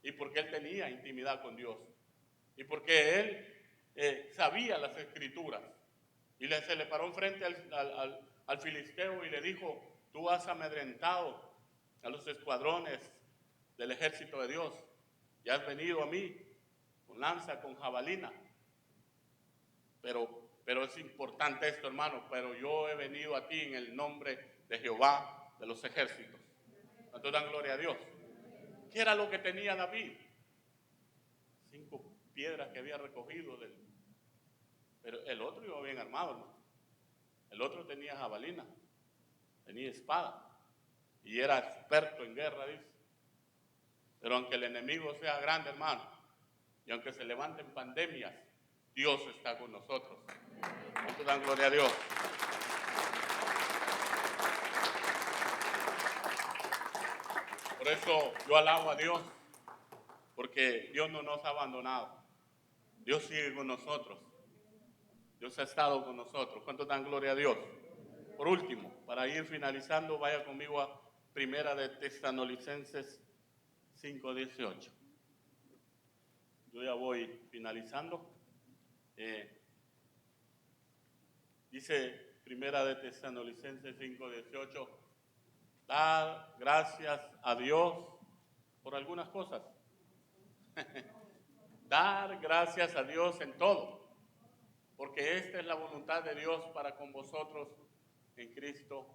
y porque él tenía intimidad con Dios y porque él sabía las escrituras. Y se le paró enfrente al filisteo y le dijo, tú has amedrentado a los escuadrones del ejército de Dios y has venido a mí con lanza, con jabalina. Pero es importante esto, hermano, pero yo he venido a ti en el nombre de Jehová de los ejércitos. ¿Cuánto dan gloria a Dios? ¿Qué era lo que tenía David? 5 piedras que había recogido pero el otro iba bien armado, hermano. El otro tenía jabalina, tenía espada y era experto en guerra, dice. Pero aunque el enemigo sea grande, hermano, y aunque se levanten pandemias, Dios está con nosotros. ¿Cuánto dan gloria a Dios? Por eso yo alabo a Dios, porque Dios no nos ha abandonado. Dios sigue con nosotros. Dios ha estado con nosotros. ¿Cuánto dan gloria a Dios? Por último, para ir finalizando, vaya conmigo a Primera de Tesalonicenses 5:18. Yo ya voy finalizando. Dice Primera de Tesalonicenses 5:18, dar gracias a Dios por algunas cosas. Dar gracias a Dios en todo, porque esta es la voluntad de Dios para con vosotros en Cristo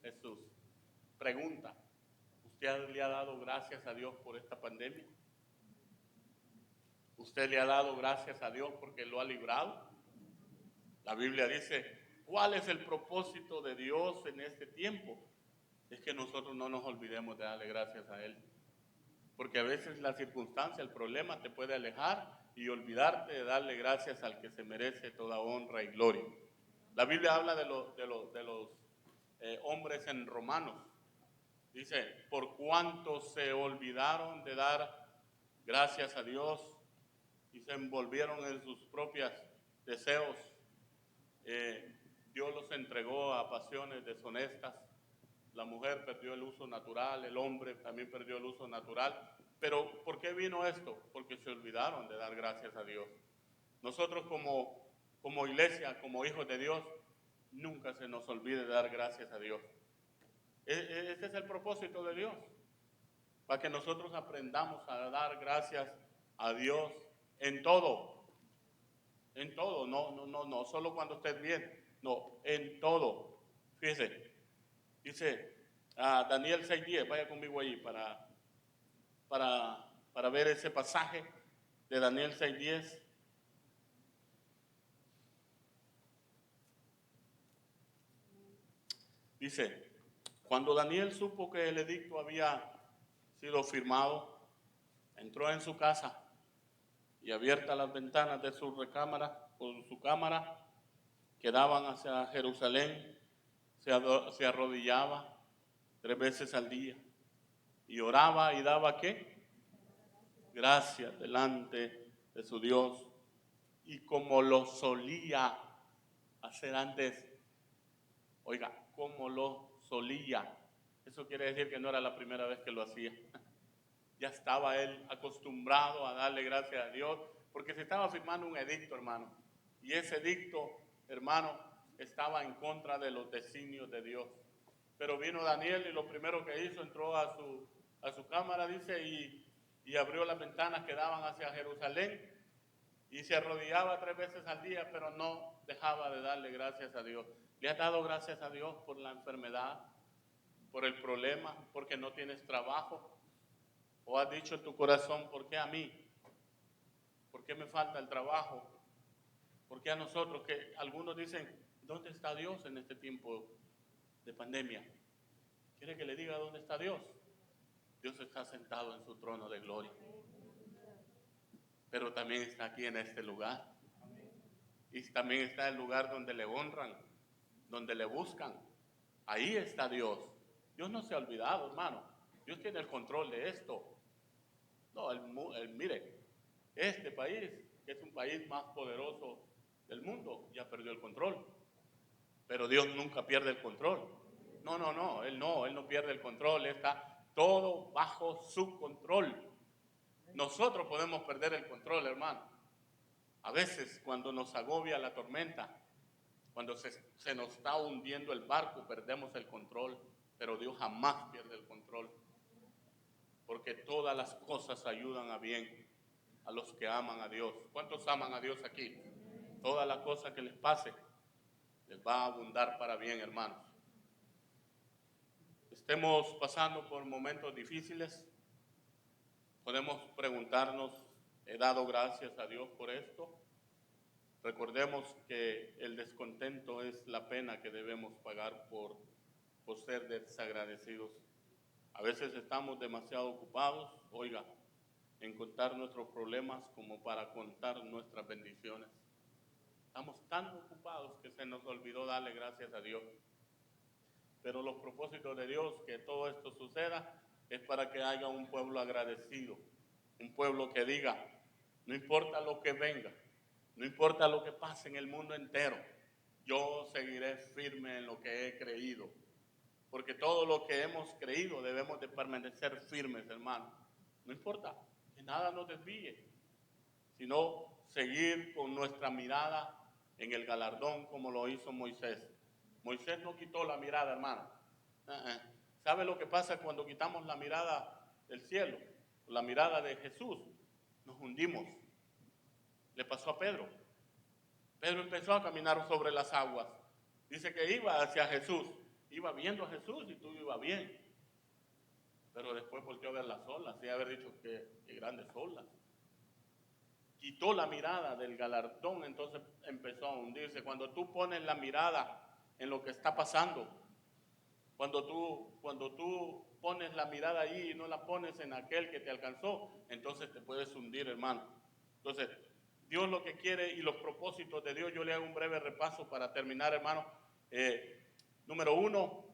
Jesús. Pregunta, ¿usted le ha dado gracias a Dios por esta pandemia? ¿Usted le ha dado gracias a Dios porque lo ha librado? La Biblia dice, ¿cuál es el propósito de Dios en este tiempo? Es que nosotros no nos olvidemos de darle gracias a Él. Porque a veces la circunstancia, el problema te puede alejar y olvidarte de darle gracias al que se merece toda honra y gloria. La Biblia habla de los hombres en Romanos. Dice, por cuanto se olvidaron de dar gracias a Dios y se envolvieron en sus propios deseos, Dios los entregó a pasiones deshonestas. La mujer perdió el uso natural, el hombre también perdió el uso natural. Pero ¿por qué vino esto? Porque se olvidaron de dar gracias a Dios. Nosotros como iglesia, como hijos de Dios, nunca se nos olvide de dar gracias a Dios. Ese es el propósito de Dios, para que nosotros aprendamos a dar gracias a Dios en todo. En todo, no solo cuando estés bien, no, en todo. Fíjese, dice Daniel 6:10, vaya conmigo ahí para ver ese pasaje de Daniel 6:10. Dice, cuando Daniel supo que el edicto había sido firmado, entró en su casa y abiertas las ventanas de su recámara, o su cámara, que daban hacia Jerusalén, se arrodillaba 3 veces al día y oraba y daba ¿qué? Gracias delante de su Dios, y como lo solía hacer antes, oiga, como lo solía, eso quiere decir que no era la primera vez que lo hacía. Ya estaba él acostumbrado a darle gracias a Dios, porque se estaba firmando un edicto, hermano, y ese edicto, hermano, estaba en contra de los designios de Dios. Pero vino Daniel y lo primero que hizo, entró a su cámara, dice, y abrió las ventanas que daban hacia Jerusalén y se arrodillaba 3 veces al día, pero no dejaba de darle gracias a Dios. ¿Le has dado gracias a Dios por la enfermedad, por el problema, porque no tienes trabajo? ¿O has dicho en tu corazón, ¿por qué a mí? ¿Por qué me falta el trabajo? ¿Por qué a nosotros? Que algunos dicen, ¿dónde está Dios en este tiempo de pandemia? ¿Quiere que le diga dónde está Dios? Dios está sentado en su trono de gloria, pero también está aquí en este lugar. Y también está el lugar donde le honran, donde le buscan. Ahí está Dios. Dios no se ha olvidado, hermano. Dios tiene el control de esto. No, mire, este país, que es un país más poderoso del mundo, ya perdió el control. Pero Dios nunca pierde el control. Él no pierde el control. Está todo bajo su control. Nosotros podemos perder el control, hermano. A veces cuando nos agobia la tormenta, cuando se nos está hundiendo el barco, perdemos el control, pero Dios jamás pierde el control, porque todas las cosas ayudan a bien a los que aman a Dios. ¿Cuántos aman a Dios aquí? Toda la cosa que les pase les va a abundar para bien, hermanos. Estemos pasando por momentos difíciles, podemos preguntarnos, ¿he dado gracias a Dios por esto? Recordemos que el descontento es la pena que debemos pagar por ser desagradecidos. A veces estamos demasiado ocupados, oiga, en contar nuestros problemas como para contar nuestras bendiciones. Estamos tan ocupados que se nos olvidó darle gracias a Dios. Pero los propósitos de Dios, que todo esto suceda, es para que haya un pueblo agradecido, un pueblo que diga, no importa lo que venga, no importa lo que pase en el mundo entero, yo seguiré firme en lo que he creído. Porque todo lo que hemos creído debemos de permanecer firmes, hermano. No importa que nada nos desvíe, sino seguir con nuestra mirada en el galardón como lo hizo Moisés. Moisés no quitó la mirada, hermano. ¿Sabe lo que pasa cuando quitamos la mirada del cielo? La mirada de Jesús. Nos hundimos. Le pasó a Pedro. Pedro empezó a caminar sobre las aguas. Dice que iba hacia Jesús. Iba viendo a Jesús y todo iba bien. Pero después volteó a ver las olas y haber dicho que grandes olas. Quitó la mirada del galardón, entonces empezó a hundirse. Cuando tú pones la mirada en lo que está pasando, cuando tú pones la mirada ahí y no la pones en aquel que te alcanzó, entonces te puedes hundir, hermano. Entonces, Dios lo que quiere y los propósitos de Dios, yo le hago un breve repaso para terminar, hermano. Número 1,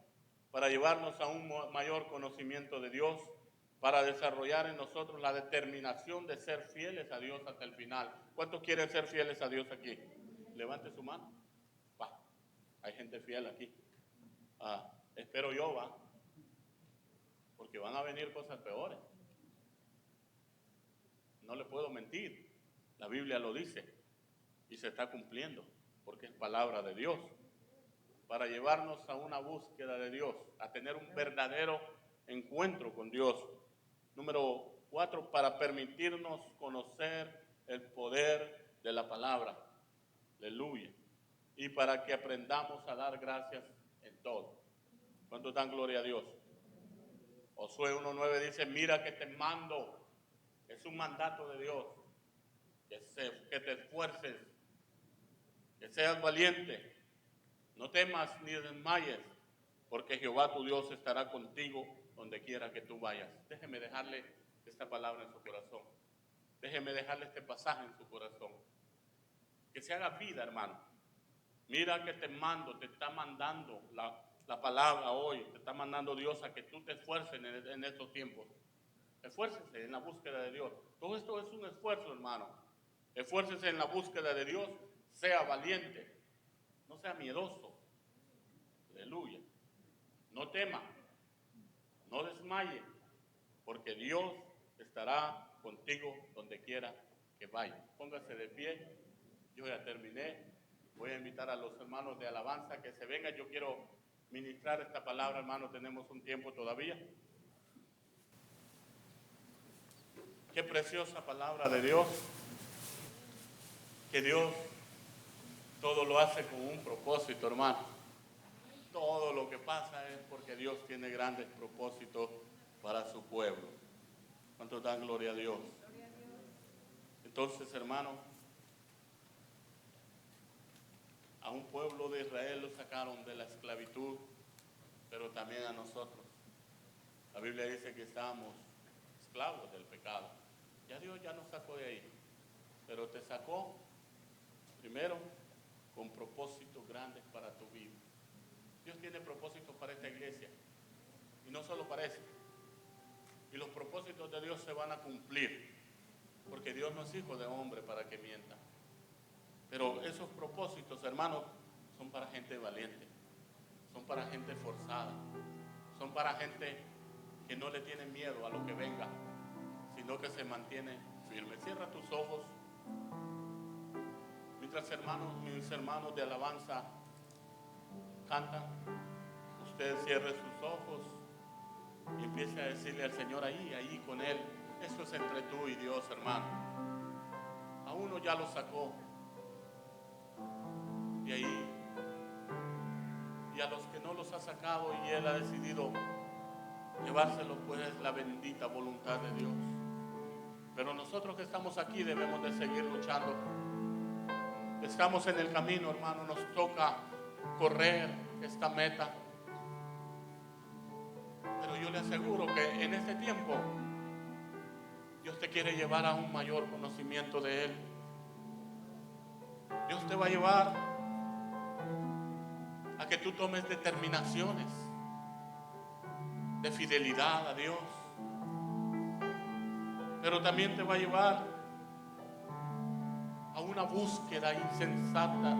para llevarnos a un mayor conocimiento de Dios, para desarrollar en nosotros la determinación de ser fieles a Dios hasta el final. ¿Cuántos quieren ser fieles a Dios aquí? Levante su mano. Va, hay gente fiel aquí. Espero yo, va, porque van a venir cosas peores. No le puedo mentir, la Biblia lo dice y se está cumpliendo, porque es palabra de Dios. Para llevarnos a una búsqueda de Dios, a tener un verdadero encuentro con Dios. Número 4, para permitirnos conocer el poder de la palabra. Aleluya. Y para que aprendamos a dar gracias en todo. ¿Cuánto dan gloria a Dios? Josué 1:9 dice, mira que te mando. Es un mandato de Dios. Que te esfuerces, que seas valiente. No temas ni desmayes, porque Jehová tu Dios estará contigo donde quiera que tú vayas. Déjeme dejarle esta palabra en su corazón. Déjeme dejarle este pasaje en su corazón. Que se haga vida, hermano. Mira que te mando, te está mandando la palabra hoy. Te está mandando Dios a que tú te esfuerces en estos tiempos. Esfuércese en la búsqueda de Dios. Todo esto es un esfuerzo, hermano. Esfuércese en la búsqueda de Dios. Sea valiente. No sea miedoso. Aleluya. No tema. No desmaye. Porque Dios estará contigo donde quiera que vaya. Póngase de pie. Yo ya terminé. Voy a invitar a los hermanos de alabanza que se vengan. Yo quiero ministrar esta palabra, hermano. Tenemos un tiempo todavía. Qué preciosa palabra de Dios. que Dios todo lo hace con un propósito, hermano. Todo lo que pasa es porque Dios tiene grandes propósitos para su pueblo. ¿Cuántos dan gloria a Dios? Entonces, hermano, a un pueblo de Israel lo sacaron de la esclavitud, pero también a nosotros. La Biblia dice que estábamos esclavos del pecado. Ya Dios ya nos sacó de ahí, pero te sacó primero con propósitos grandes para tu vida. Dios tiene propósitos para esta iglesia, y no solo para eso. Y los propósitos de Dios se van a cumplir, porque Dios no es hijo de hombre para que mienta. Pero esos propósitos, hermanos, son para gente valiente, son para gente forzada, son para gente que no le tiene miedo a lo que venga, sino que se mantiene firme. Cierra tus ojos. Mientras mis hermanos de alabanza cantan, usted cierre sus ojos y empiece a decirle al Señor ahí con Él. Eso es entre tú y Dios, hermano. A uno ya lo sacó de ahí, y a los que no los ha sacado y Él ha decidido llevárselo, pues es la bendita voluntad de Dios. Pero nosotros que estamos aquí debemos de seguir luchando. Estamos en el camino, hermano, nos toca correr esta meta. Pero yo le aseguro que en este tiempo Dios te quiere llevar a un mayor conocimiento de Él. Dios te va a llevar a que tú tomes determinaciones de fidelidad a Dios. Pero también te va a llevar a una búsqueda insensata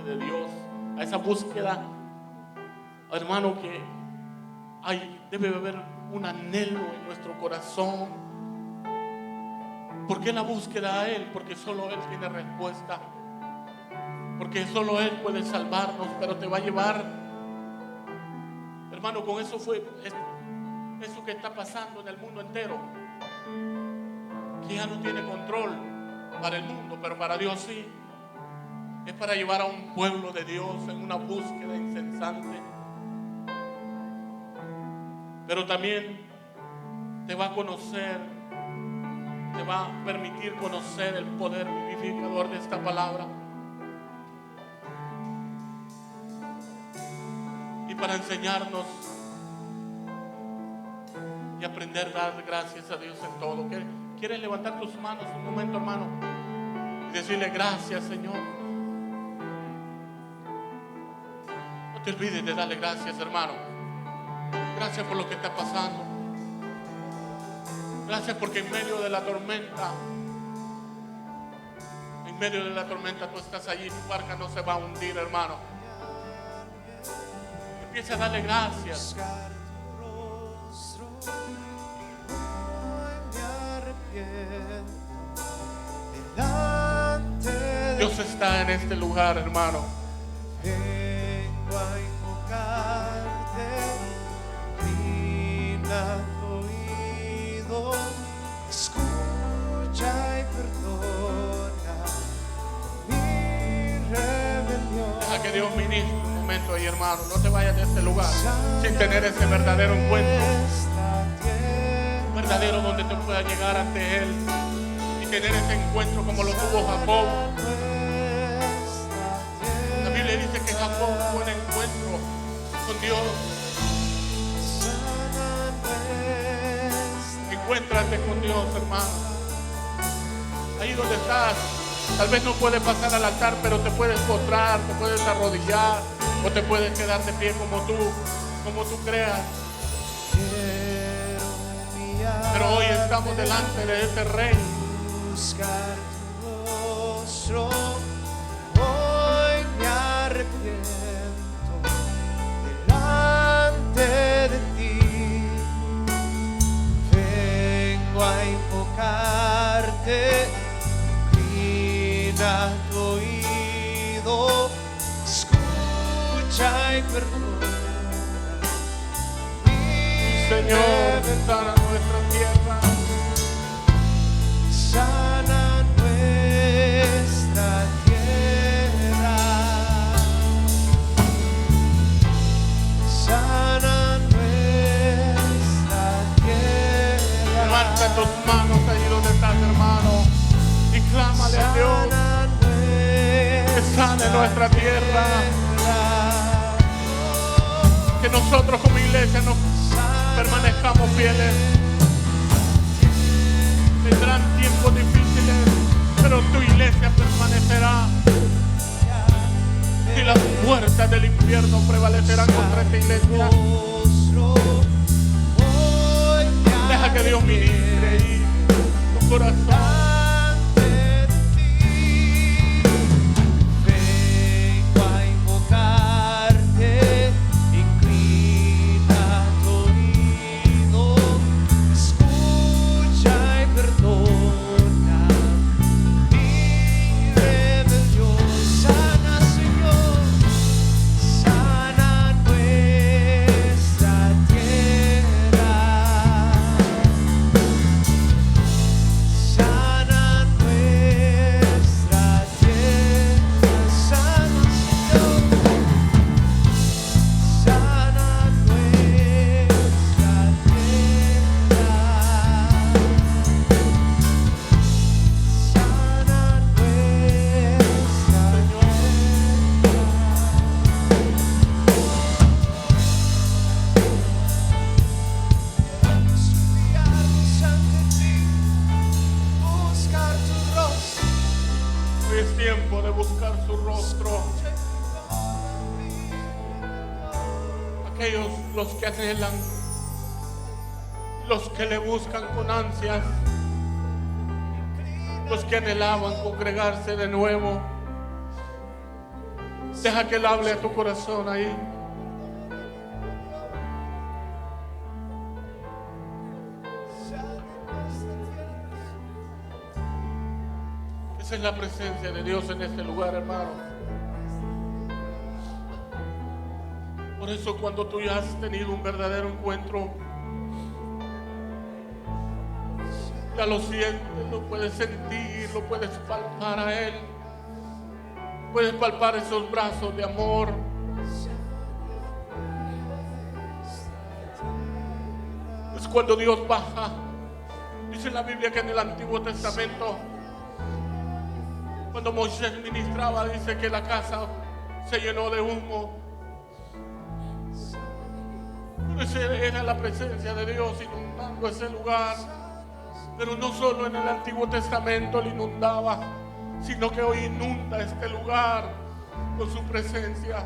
de Dios. A esa búsqueda, hermano, que debe haber un anhelo en nuestro corazón. ¿Por qué la búsqueda a Él? Porque solo Él tiene respuesta. Porque solo Él puede salvarnos, pero te va a llevar, hermano, con eso que está pasando en el mundo entero, que ya no tiene control para el mundo, pero para Dios sí. Es para llevar a un pueblo de Dios en una búsqueda incesante. Pero también te va a conocer, te va a permitir conocer el poder vivificador de esta palabra. Y para enseñarnos y aprender a dar gracias a Dios en todo. ¿Quieres levantar tus manos un momento, hermano? Y decirle gracias, Señor. No te olvides de darle gracias, hermano. Gracias por lo que está pasando. Gracias porque en medio de la tormenta tú estás allí. Tu barca no se va a hundir, hermano. Empieza a darle gracias. Dios está en este lugar, hermano. Vengo a invocarte, inclina tu oído, escucha y perdona mi rebelión. Deja que Dios ministre un momento ahí, hermano. No te vayas de este lugar sin tener ese verdadero encuentro. Verdadero donde te pueda llegar ante Él y tener ese encuentro como lo tuvo Jacob. La Biblia dice que Jacob tuvo un encuentro con Dios. Encuéntrate con Dios, hermano. Ahí donde estás, tal vez no puedes pasar al altar, pero te puedes postrar, te puedes arrodillar o te puedes quedar de pie como tú creas. Pero hoy estamos delante de este Rey. Buscar tu rostro, hoy me arrepiento delante de ti. Vengo a invocarte, inclina tu oído, escucha y perdona. Señor, sana nuestra tierra. Sana nuestra Clámale a Dios que sane nuestra tierra. Que nosotros como iglesia nos permanezcamos fieles. Vendrán tiempos difíciles, pero tu iglesia permanecerá. Y las puertas del infierno prevalecerán contra esta iglesia. Deja que Dios ministre ahí tu corazón. Los que anhelan, los que le buscan con ansias, los que anhelaban congregarse de nuevo. Deja que Él hable a tu corazón ahí. Esa es la presencia de Dios en este lugar, hermano. Por eso cuando tú ya has tenido un verdadero encuentro, ya lo sientes, lo puedes sentir, lo puedes palpar a Él. Puedes palpar esos brazos de amor. Es cuando Dios baja. Dice la Biblia que en el Antiguo Testamento, cuando Moisés ministraba, dice que la casa se llenó de humo. Esa era la presencia de Dios inundando ese lugar. Pero no solo en el Antiguo Testamento le inundaba, sino que hoy inunda este lugar con su presencia.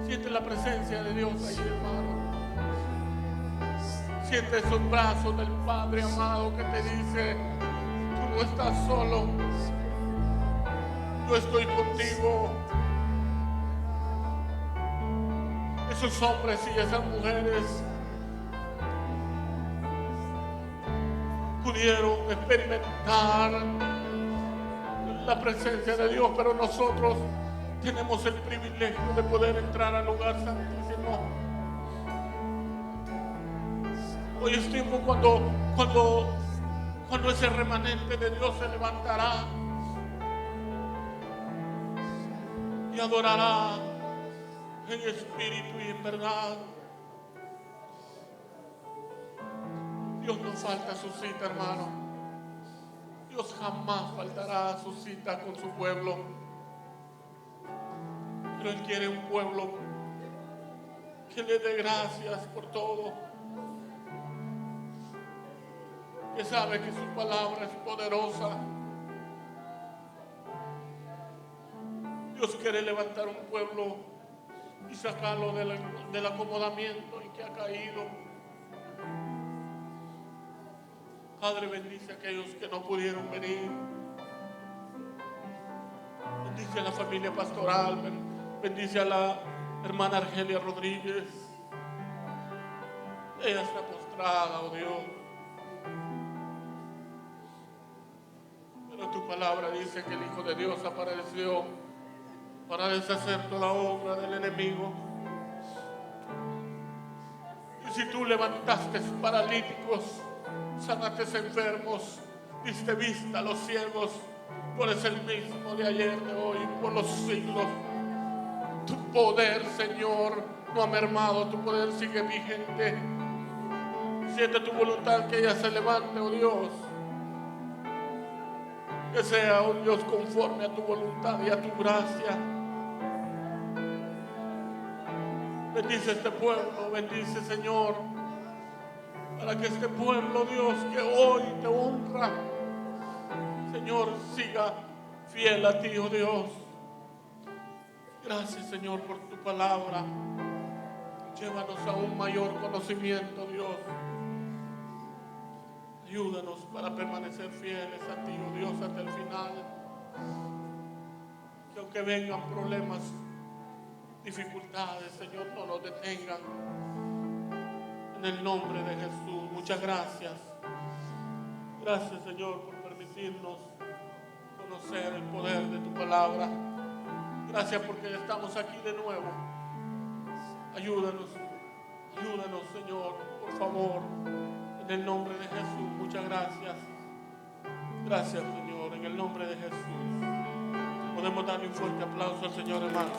Siente la presencia de Dios ahí, hermano. Siente esos brazos del Padre amado que te dice: tú no estás solo, yo estoy contigo. Esos hombres y esas mujeres pudieron experimentar la presencia de Dios, pero nosotros tenemos el privilegio de poder entrar al lugar santísimo. Hoy es tiempo cuando ese remanente de Dios se levantará y adorará en espíritu y en verdad. Dios no falta a su cita, hermano. Dios jamás faltará a su cita con su pueblo. Pero Él quiere un pueblo que le dé gracias por todo, que sabe que su palabra es poderosa. Dios quiere levantar un pueblo y sacarlo del acomodamiento en que ha caído. Padre, bendice a aquellos que no pudieron venir. Bendice a la familia pastoral. Bendice a la hermana Argelia Rodríguez. Ella está postrada, oh Dios. Pero tu palabra dice que el Hijo de Dios apareció para deshacer toda obra del enemigo. Y si tú levantaste paralíticos, sanaste enfermos, diste vista a los ciegos, tú eres el mismo de ayer, de hoy, por los siglos. Tu poder, Señor, no ha mermado, tu poder sigue vigente. Siente tu voluntad que ella se levante, oh Dios. Que sea, oh Dios, conforme a tu voluntad y a tu gracia. Bendice este pueblo, bendice, Señor, para que este pueblo, Dios, que hoy te honra, Señor, siga fiel a ti, oh Dios. Gracias, Señor, por tu palabra. Llévanos a un mayor conocimiento, Dios. Ayúdanos para permanecer fieles a ti, oh Dios, hasta el final. Que aunque vengan problemas, dificultades, Señor, no nos detengan. En el nombre de Jesús, muchas gracias. Gracias, Señor, por permitirnos conocer el poder de tu palabra. Gracias porque estamos aquí de nuevo. Ayúdanos, Señor, por favor. En el nombre de Jesús, muchas gracias. Gracias, Señor, en el nombre de Jesús. Podemos darle un fuerte aplauso al Señor, hermano.